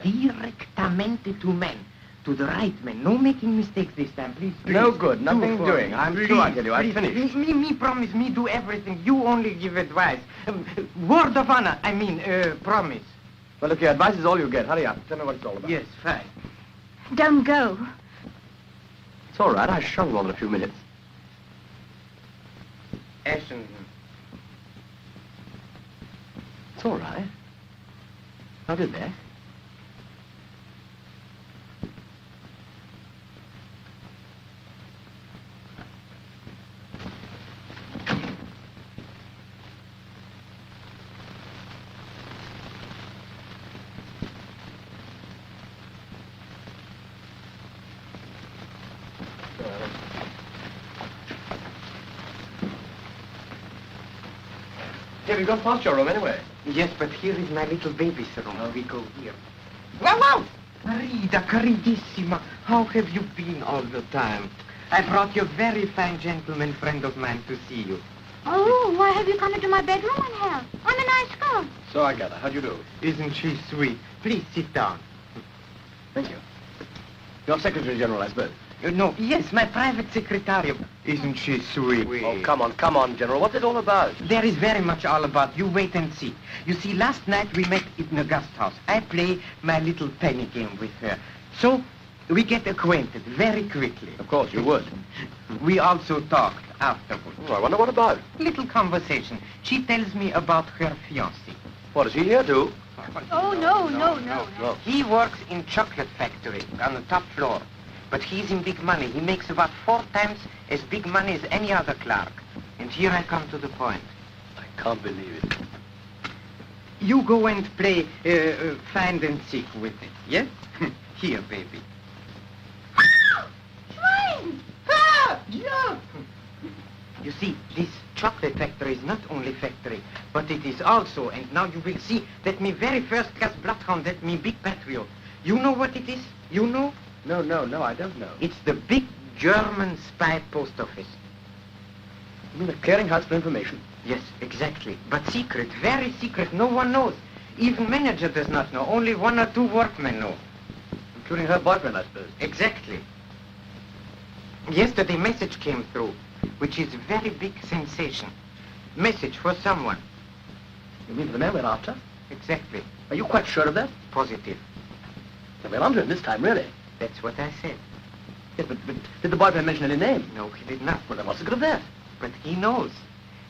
Directamente to men. To the right man. No making mistakes this time, please. No good, nothing doing. I'm sure I tell you, I've finished. Me promise, me do everything. You only give advice. Word of honor, I mean, promise. Well, look here, advice is all you get. Hurry up. Tell me what it's all about. Yes, fine. Don't go. It's all right. I shrunk more than a few minutes. Ashenden. It's all right. I'll be back. Yeah, we've gone past your room anyway. Yes, but here is my little baby's room. We go here. Wow, wow! Marida, caridissima, how have you been all the time? I brought you a very fine gentleman friend of mine to see you. Oh, why have you come into my bedroom and help? I'm a nice girl. So I gather. How do you do? Isn't she sweet? Please sit down. Thank you. Your Secretary General, I suppose. No, yes, my private secretary. Isn't she sweet? Oh, come on, General. What's it all about? There is very much all about. You wait and see. You see, last night we met in a guest house. I play my little penny game with her. So, we get acquainted very quickly. Of course, you would. We also talked afterwards. Oh, I wonder what about. Little conversation. She tells me about her fiancé. What, is he here too? Oh, no. He works in chocolate factory on the top floor. But he's in big money. He makes about 4 times as big money as any other clerk. And here I come to the point. I can't believe it. You go and play find and seek with it, yes? Here, baby. Swine! Ah! Jump! You see, this chocolate factory is not only factory, but it is also, and now you will see, that me very first-class bloodhound, that me big patriot. You know what it is? You know? No, I don't know. It's the big German spy post office. You mean a clearinghouse for information? Yes, exactly. But secret, very secret. No one knows. Even manager does not know. Only 1 or 2 workmen know. Including her boyfriend, I suppose. Exactly. Yesterday message came through, which is a very big sensation. Message for someone. You mean for the man we're after? Exactly. Are you quite sure of that? Positive. So we're onto him this time, really. That's what I said. Yes, but did the boyfriend mention any name? No, he did not. Well, then what's the good of that? But he knows.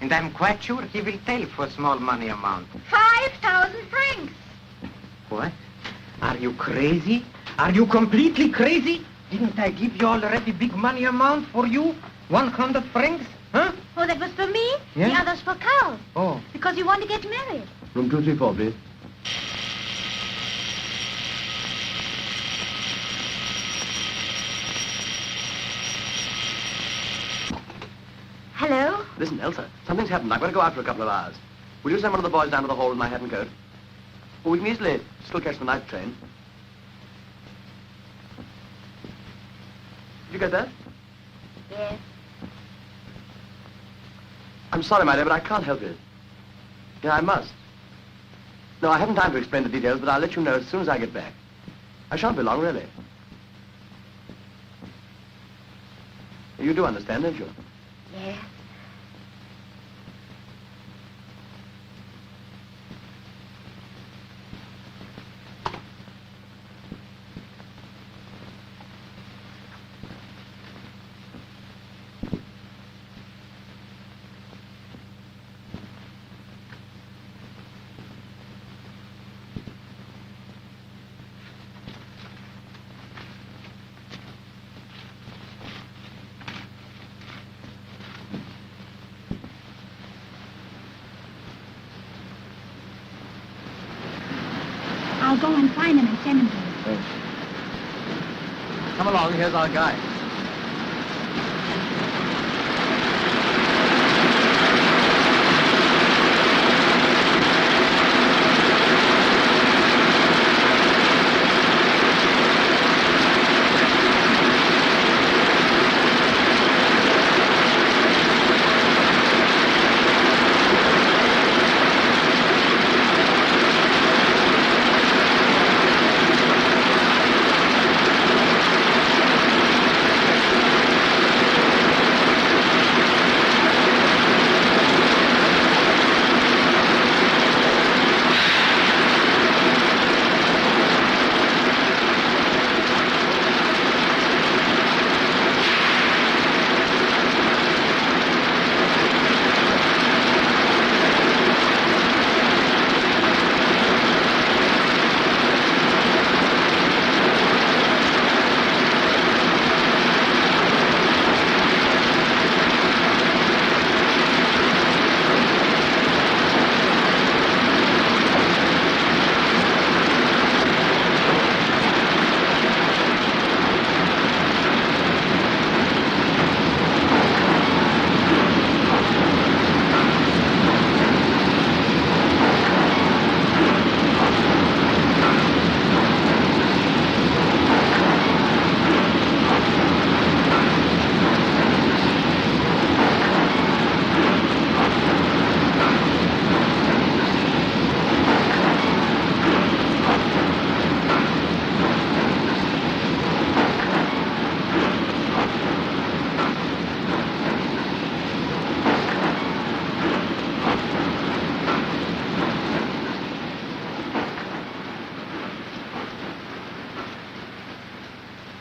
And I'm quite sure he will tell for small money amount. 5,000 francs. What? Are you crazy? Are you completely crazy? Didn't I give you already big money amount for you? 100 francs? Huh? Oh, that was for me? Yeah? The other's for Carl. Oh. Because you want to get married. Room 234, please. Hello? Listen, Elsa, something's happened. I've got to go out for a couple of hours. Will you send one of the boys down to the hall with my hat and coat? Well, we can easily still catch the night train. Did you get that? Yes. I'm sorry, my dear, but I can't help it. Yeah, I must. No, I haven't time to explain the details, but I'll let you know as soon as I get back. I shan't be long, really. You do understand, don't you? Yes. I'll go and find him and send him to you. Come along, here's our guide.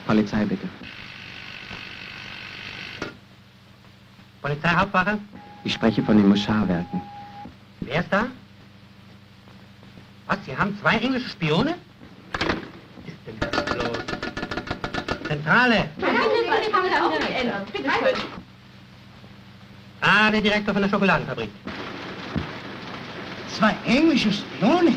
Polizei, bitte. Polizeihauptwache? Ich spreche von den Moscharwerken. Wer ist da? Was, Sie haben 2 englische Spione? Was ist denn das los? Zentrale! Ah, der Direktor von der Schokoladenfabrik. 2 englische Spione?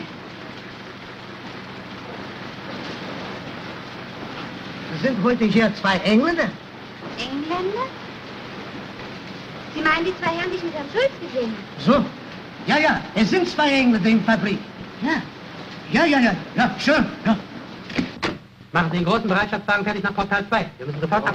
Sind heute hier 2 Engländer? Engländer? Sie meinen die 2 Herren, die ich mit Herrn Schulz gesehen habe? So. Ja, es sind 2 Engländer in der Fabrik. Ja, schön. Ja. Machen Sie den großen Bereitschaftswagen fertig nach Portal 2. Wir müssen sofort ab.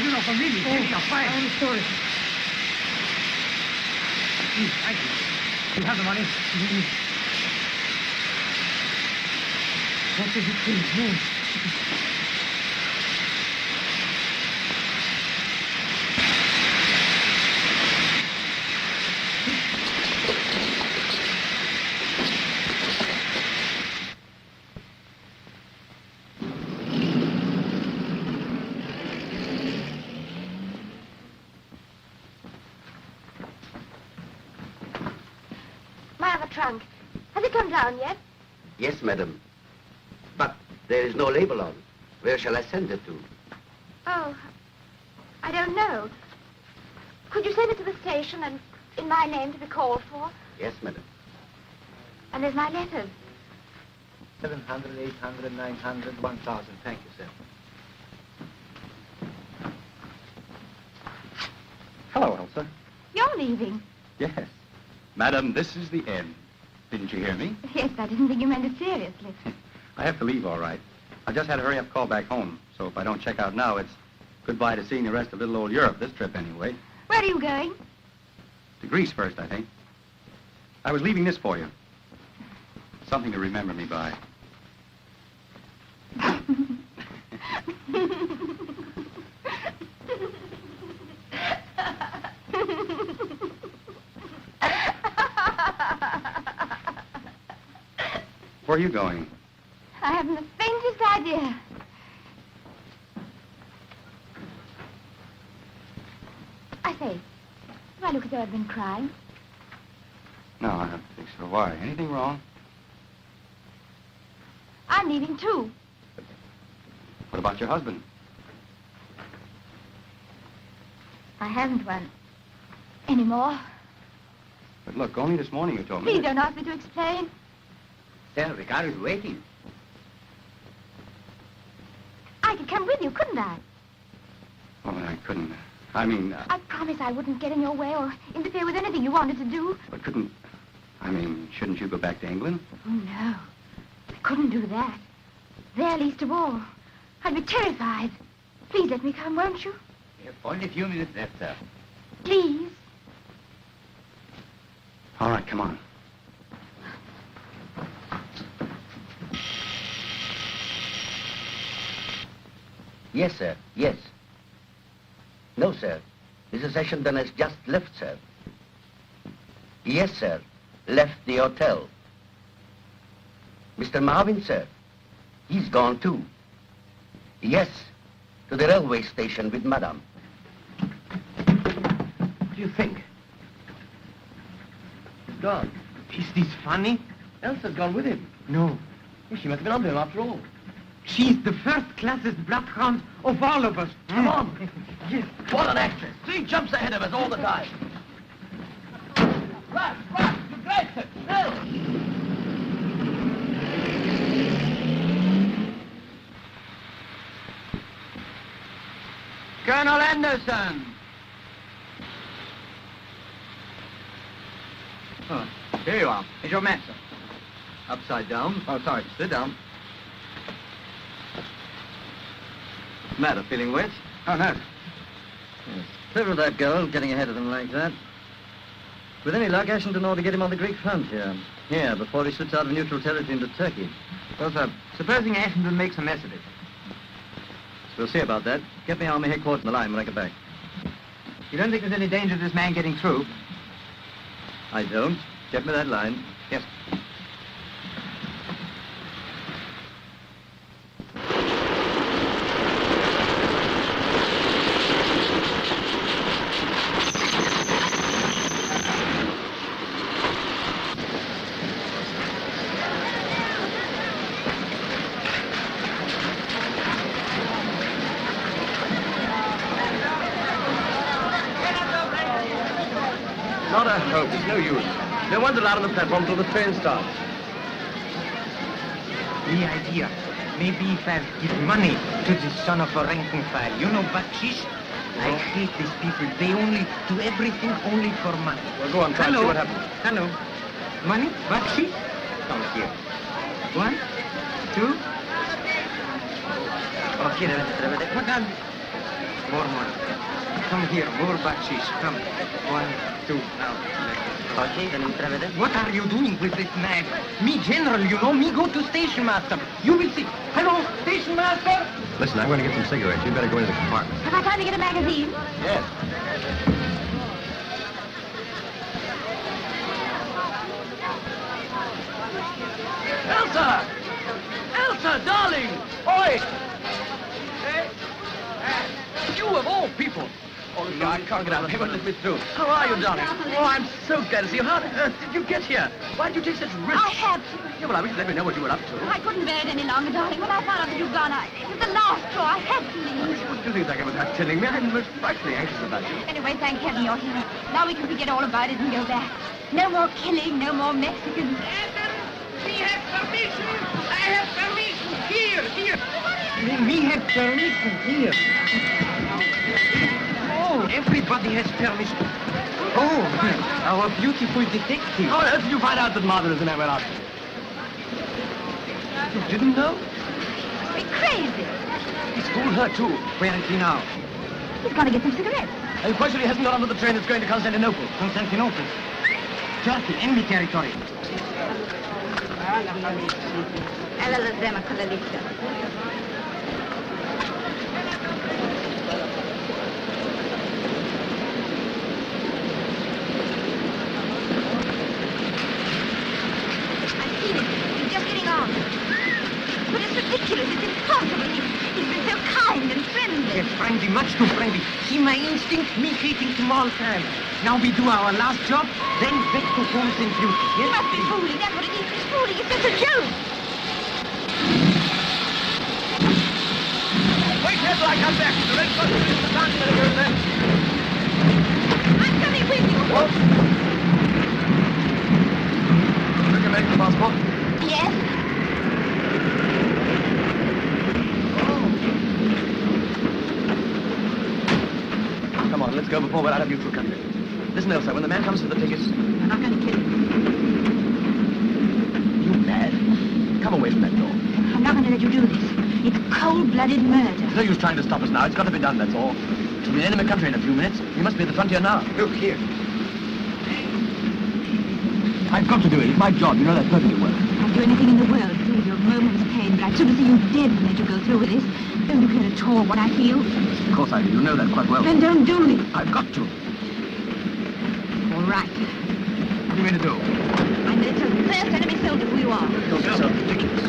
you know, from reading. You're fired. I'm sorry. Please, thank you. You have the money? What is it, please? No. My other trunk. Has it come down yet? Yes, madam. But there is no label on. Where shall I send it to? Oh, I don't know. Could you send it to the station and in my name to be called for? Yes, madam. And there's my letters. 700, 800, 900, 1,000. Thank you, sir. Hello, Elsa. You're leaving. Yes. Madam, this is the end. Didn't you hear me? Yes, I didn't think you meant it seriously. I have to leave, all right. I just had a hurry-up call back home, so if I don't check out now, it's goodbye to seeing the rest of little old Europe, this trip anyway. Where are you going? To Greece first, I think. I was leaving this for you. Something to remember me by. Where are you going? I haven't the faintest idea. I say, do I look as though I've been crying? No, I don't think so. Why? Anything wrong? I'm leaving too. What about your husband? I haven't one anymore. But look, only this morning you told me. Please that- don't ask me to explain. Sir, the car is waiting. I could come with you, couldn't I? Oh, I couldn't. I mean, I promise I wouldn't get in your way or interfere with anything you wanted to do. but couldn't... I mean, shouldn't you go back to England? Oh, no. I couldn't do that. There least of all. I'd be terrified. Please let me come, won't you? We have only a few minutes left, sir. Please. All right, come on. Yes, sir. Yes. No, sir. Mrs. Ashenden has just left, sir. Yes, sir. Left the hotel. Mr. Marvin, sir. He's gone too. Yes. To the railway station with Madame. What do you think? He's gone. Is this funny? Elsa's gone with him. No. Well, she must have been onto him after all. She's the first-classest bloodhound of all of us. Come on. Yes. What an actress. 3 jumps ahead of us all the time. Right, you great, sir. Still. Colonel Anderson. Oh, here you are. Here's your map, sir. Upside down. Oh, sorry. Sit down. Matter, feeling wet? Oh, no. Yes. Clever of that girl, getting ahead of them like that. With any luck, Ashenden ought to get him on the Greek front here. Here, before he slips out of neutral territory into Turkey. Well, sir, supposing Ashenden makes a mess of it. We'll see about that. Get me army headquarters on the line when I get back. You don't think there's any danger of this man getting through? I don't. Get me that line. Yes. Not a hope. It's no use. No one's allowed on the platform till the train starts. The idea. Maybe if I give money to this son of a rank and file. You know, bakshish? I hate these people. They only do everything only for money. Well, go on, try and see what happens. Hello. Money? Bakshish? Come here. 1, 2. Okay, what More. Come here, more bakshish. Come. 1, 2, now. What are you doing with this man? Me general, you know, me go to station master. You will see. Hello, station master? Listen, I'm going to get some cigarettes. You better go into the compartment. Have I time to get a magazine? Yes. Elsa! Elsa, darling! Oi! You of all people! Oh, look, I can't get out. They won't let me through. How are you, darling? Oh, I'm so glad to see you. How on earth did you get here? Why did you take such risks? I had to. Yeah, well, I wish you'd let me know what you were up to. I couldn't bear it any longer, darling. When I found out that you'd gone, it was the last straw. I had to leave. What do you think about telling me? I'm most frightfully anxious about you. Anyway, thank heaven you're here. Now we can forget all about it and go back. No more killing, no more Mexicans. We have permission. I have permission. Here. We have permission here. Oh, everybody has permission. Oh, our beautiful detective. How on earth did you find out that Martha is in that well? You didn't know? Be crazy. He schooled her, too. Where is he now? He's going to get some cigarettes. And quite sure he hasn't got onto the train that's going to Constantinople. Constantinople. Turkey, enemy territory. Alla la zema con la lista. He's just getting on. But it's ridiculous. It's impossible. He's been so kind and friendly. Yes, friendly, much too friendly. See my instinct? Me hating small crime. Now we do our last job, then back to homes and duty. You Yes? must be fooling. That's what it is. He's fooling. It's just a joke. Wait here till I come back. The red button is the dance that goes there. I'm coming with you. Took your medical passport? Yes? Come on, let's go before we're out of neutral country. Listen, Elsa, when the man comes for the tickets... I'm not going to kill him. You mad? Come away from that door. I'm not going to let you do this. It's cold-blooded murder. There's no use trying to stop us now. It's got to be done, that's all. We'll be in enemy country in a few minutes. We must be at the frontier now. Look here. I've got to do it. It's my job. You know that perfectly well. I'd do anything in the world to save you a moment's pain, but I'd sooner see you dead than let you go through with this. Don't you care at all what I feel? Of course I do. You know that quite well. Then don't do it. I've got to. All right. What do you mean to do? I'm the first enemy soldier who you are. Don't be so ridiculous.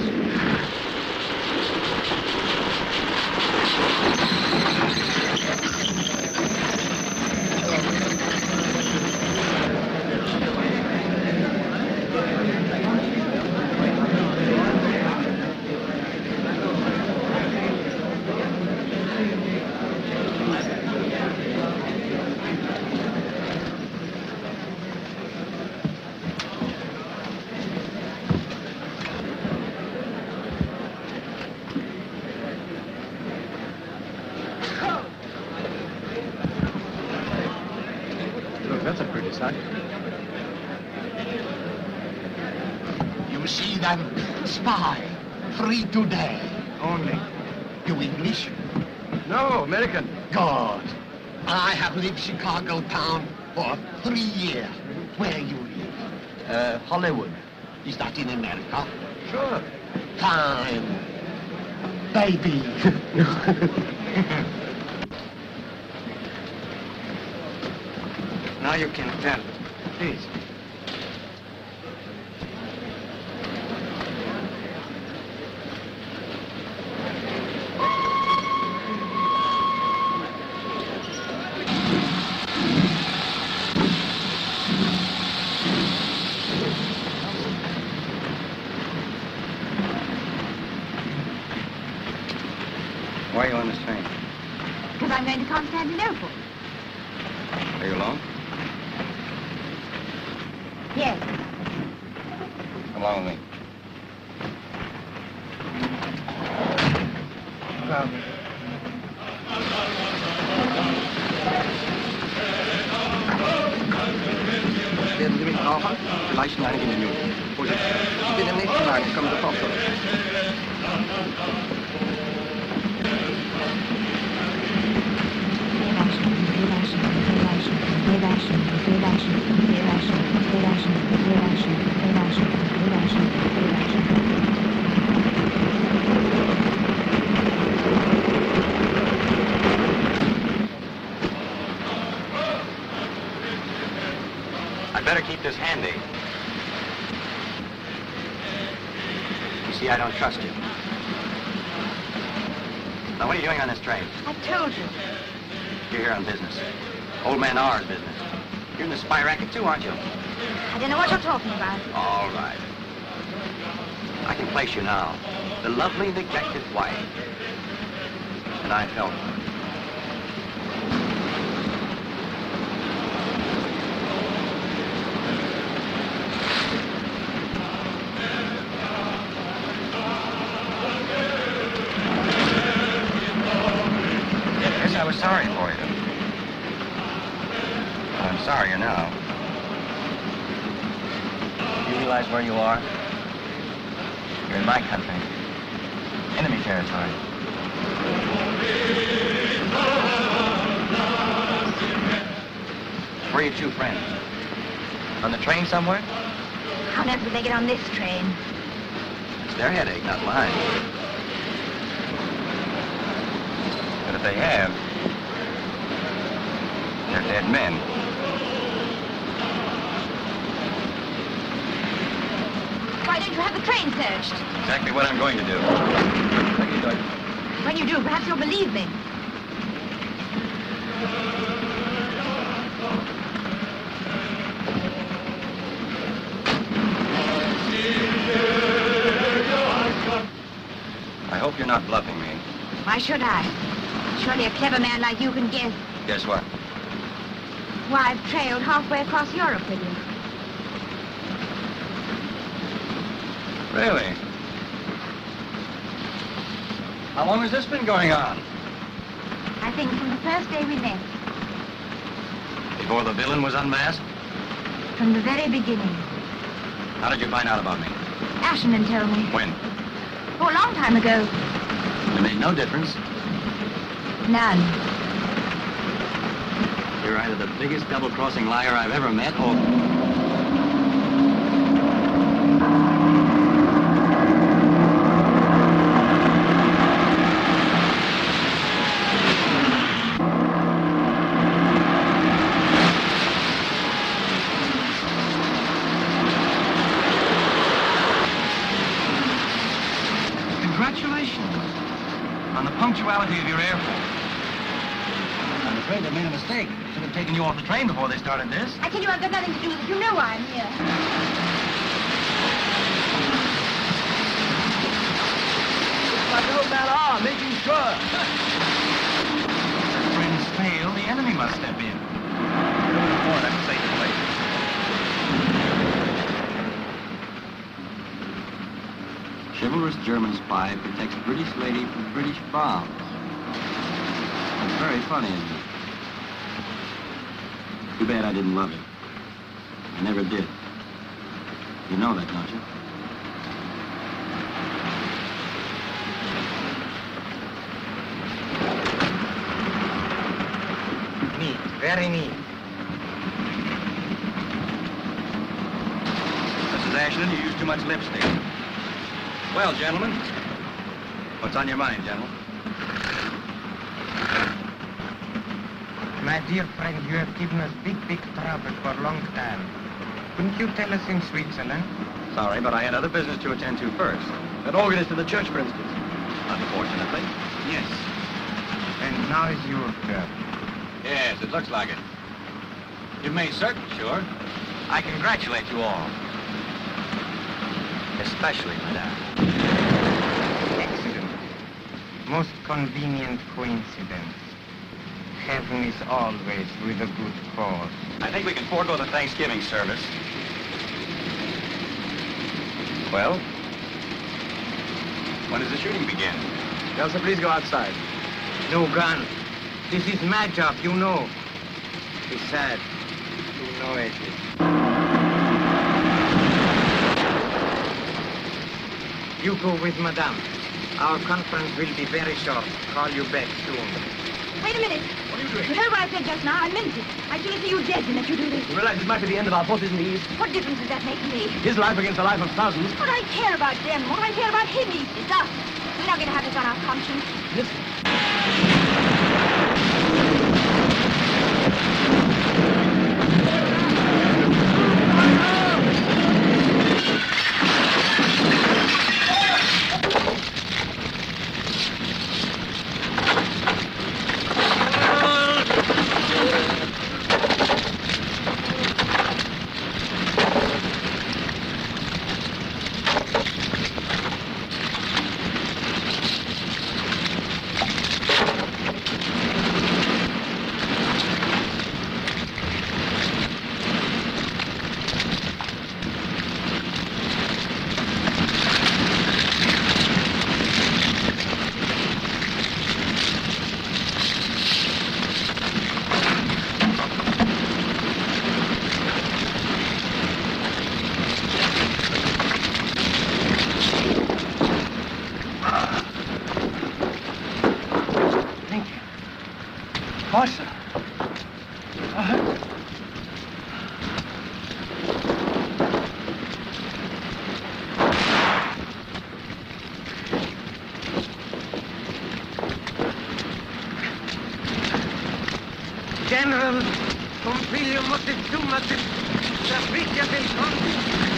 Look, that's a pretty sight. You see them? Spy. Free today. Only. You English? No, American. God. I have lived Chicago town for 3 years. Where you live? Hollywood. Is that in America? Sure. Fine. Baby. Now you can tell. Please. Why are you on this train? Because I'm going to Constantinople. Are you alone? Yes. Come along with me. Werden Sie mich brauchen? Vielleicht in einigen Minuten. Oder ich bin im nächsten Wagen. Ich komme sofort zurück. I'd better keep this handy. You see, I don't trust you. Now, what are you doing on this train? I told you. You're here on business. Old man R's business. You're in the spy racket too, aren't you? I don't know what you're talking about. All right. I can place you now. The lovely, neglected wife. And I've helped her. Yes, I was sorry for you. I'm sorrier now. You realize where you are? You're in my country. Enemy territory. Where are your two friends? On the train somewhere? How on earth did they get on this train? It's their headache, not mine. But if they have, they're dead men. Why don't you have the train searched? Exactly what I'm going to do. When you do, perhaps you'll believe me. I hope you're not bluffing me. Why should I? Surely a clever man like you can guess. Guess what? Why, I've trailed halfway across Europe with you. Really? How long has this been going on? I think from the first day we met. Before the villain was unmasked? From the very beginning. How did you find out about me? Ashenden told me. When? Oh, a long time ago. It made no difference. None. You're either the biggest double-crossing liar I've ever met, or... Congratulations on the punctuality of your airport. I'm afraid they made a mistake. Should have taken you off the train before they started this. I tell you, I've got nothing to do with it. You know why I'm here. Like the old man are, making sure. If friends fail, the enemy must step in. That's a safe place. Chivalrous German spy protects British lady from British bombs. That's very funny, isn't it? Too bad I didn't love it. I never did. You know that, don't you? Neat, very neat. Mrs. Ashland, you use too much lipstick. Well, gentlemen, what's on your mind, General? My dear friend, you have given us big trouble for a long time. Couldn't you tell us in Switzerland? Sorry, but I had other business to attend to first. An organist in the church, for instance. Unfortunately. Yes. And now is your turn. Yes, it looks like it. You've made certain, sure. I congratulate you all. Especially, madame. Excellent. Most convenient coincidence. Heaven is always with a good cause. I think we can forego the Thanksgiving service. Well, when does the shooting begin? Nelson, please go outside. No gun. This is my job, you know. Besides, you know it. You go with Madame. Our conference will be very short. Call you back soon. Wait a minute. What are you doing? You heard what I said just now? I meant it. I should have seen you dead than let you do this. You realize this might be the end of our forces in the East? What difference does that make to me? His life against the life of thousands. What do I care about them? What do I care about him, East? It's us. We're not going to have this on our conscience. Listen. Boss. General, Pompilio Moctezuma, la Frigia del Conde.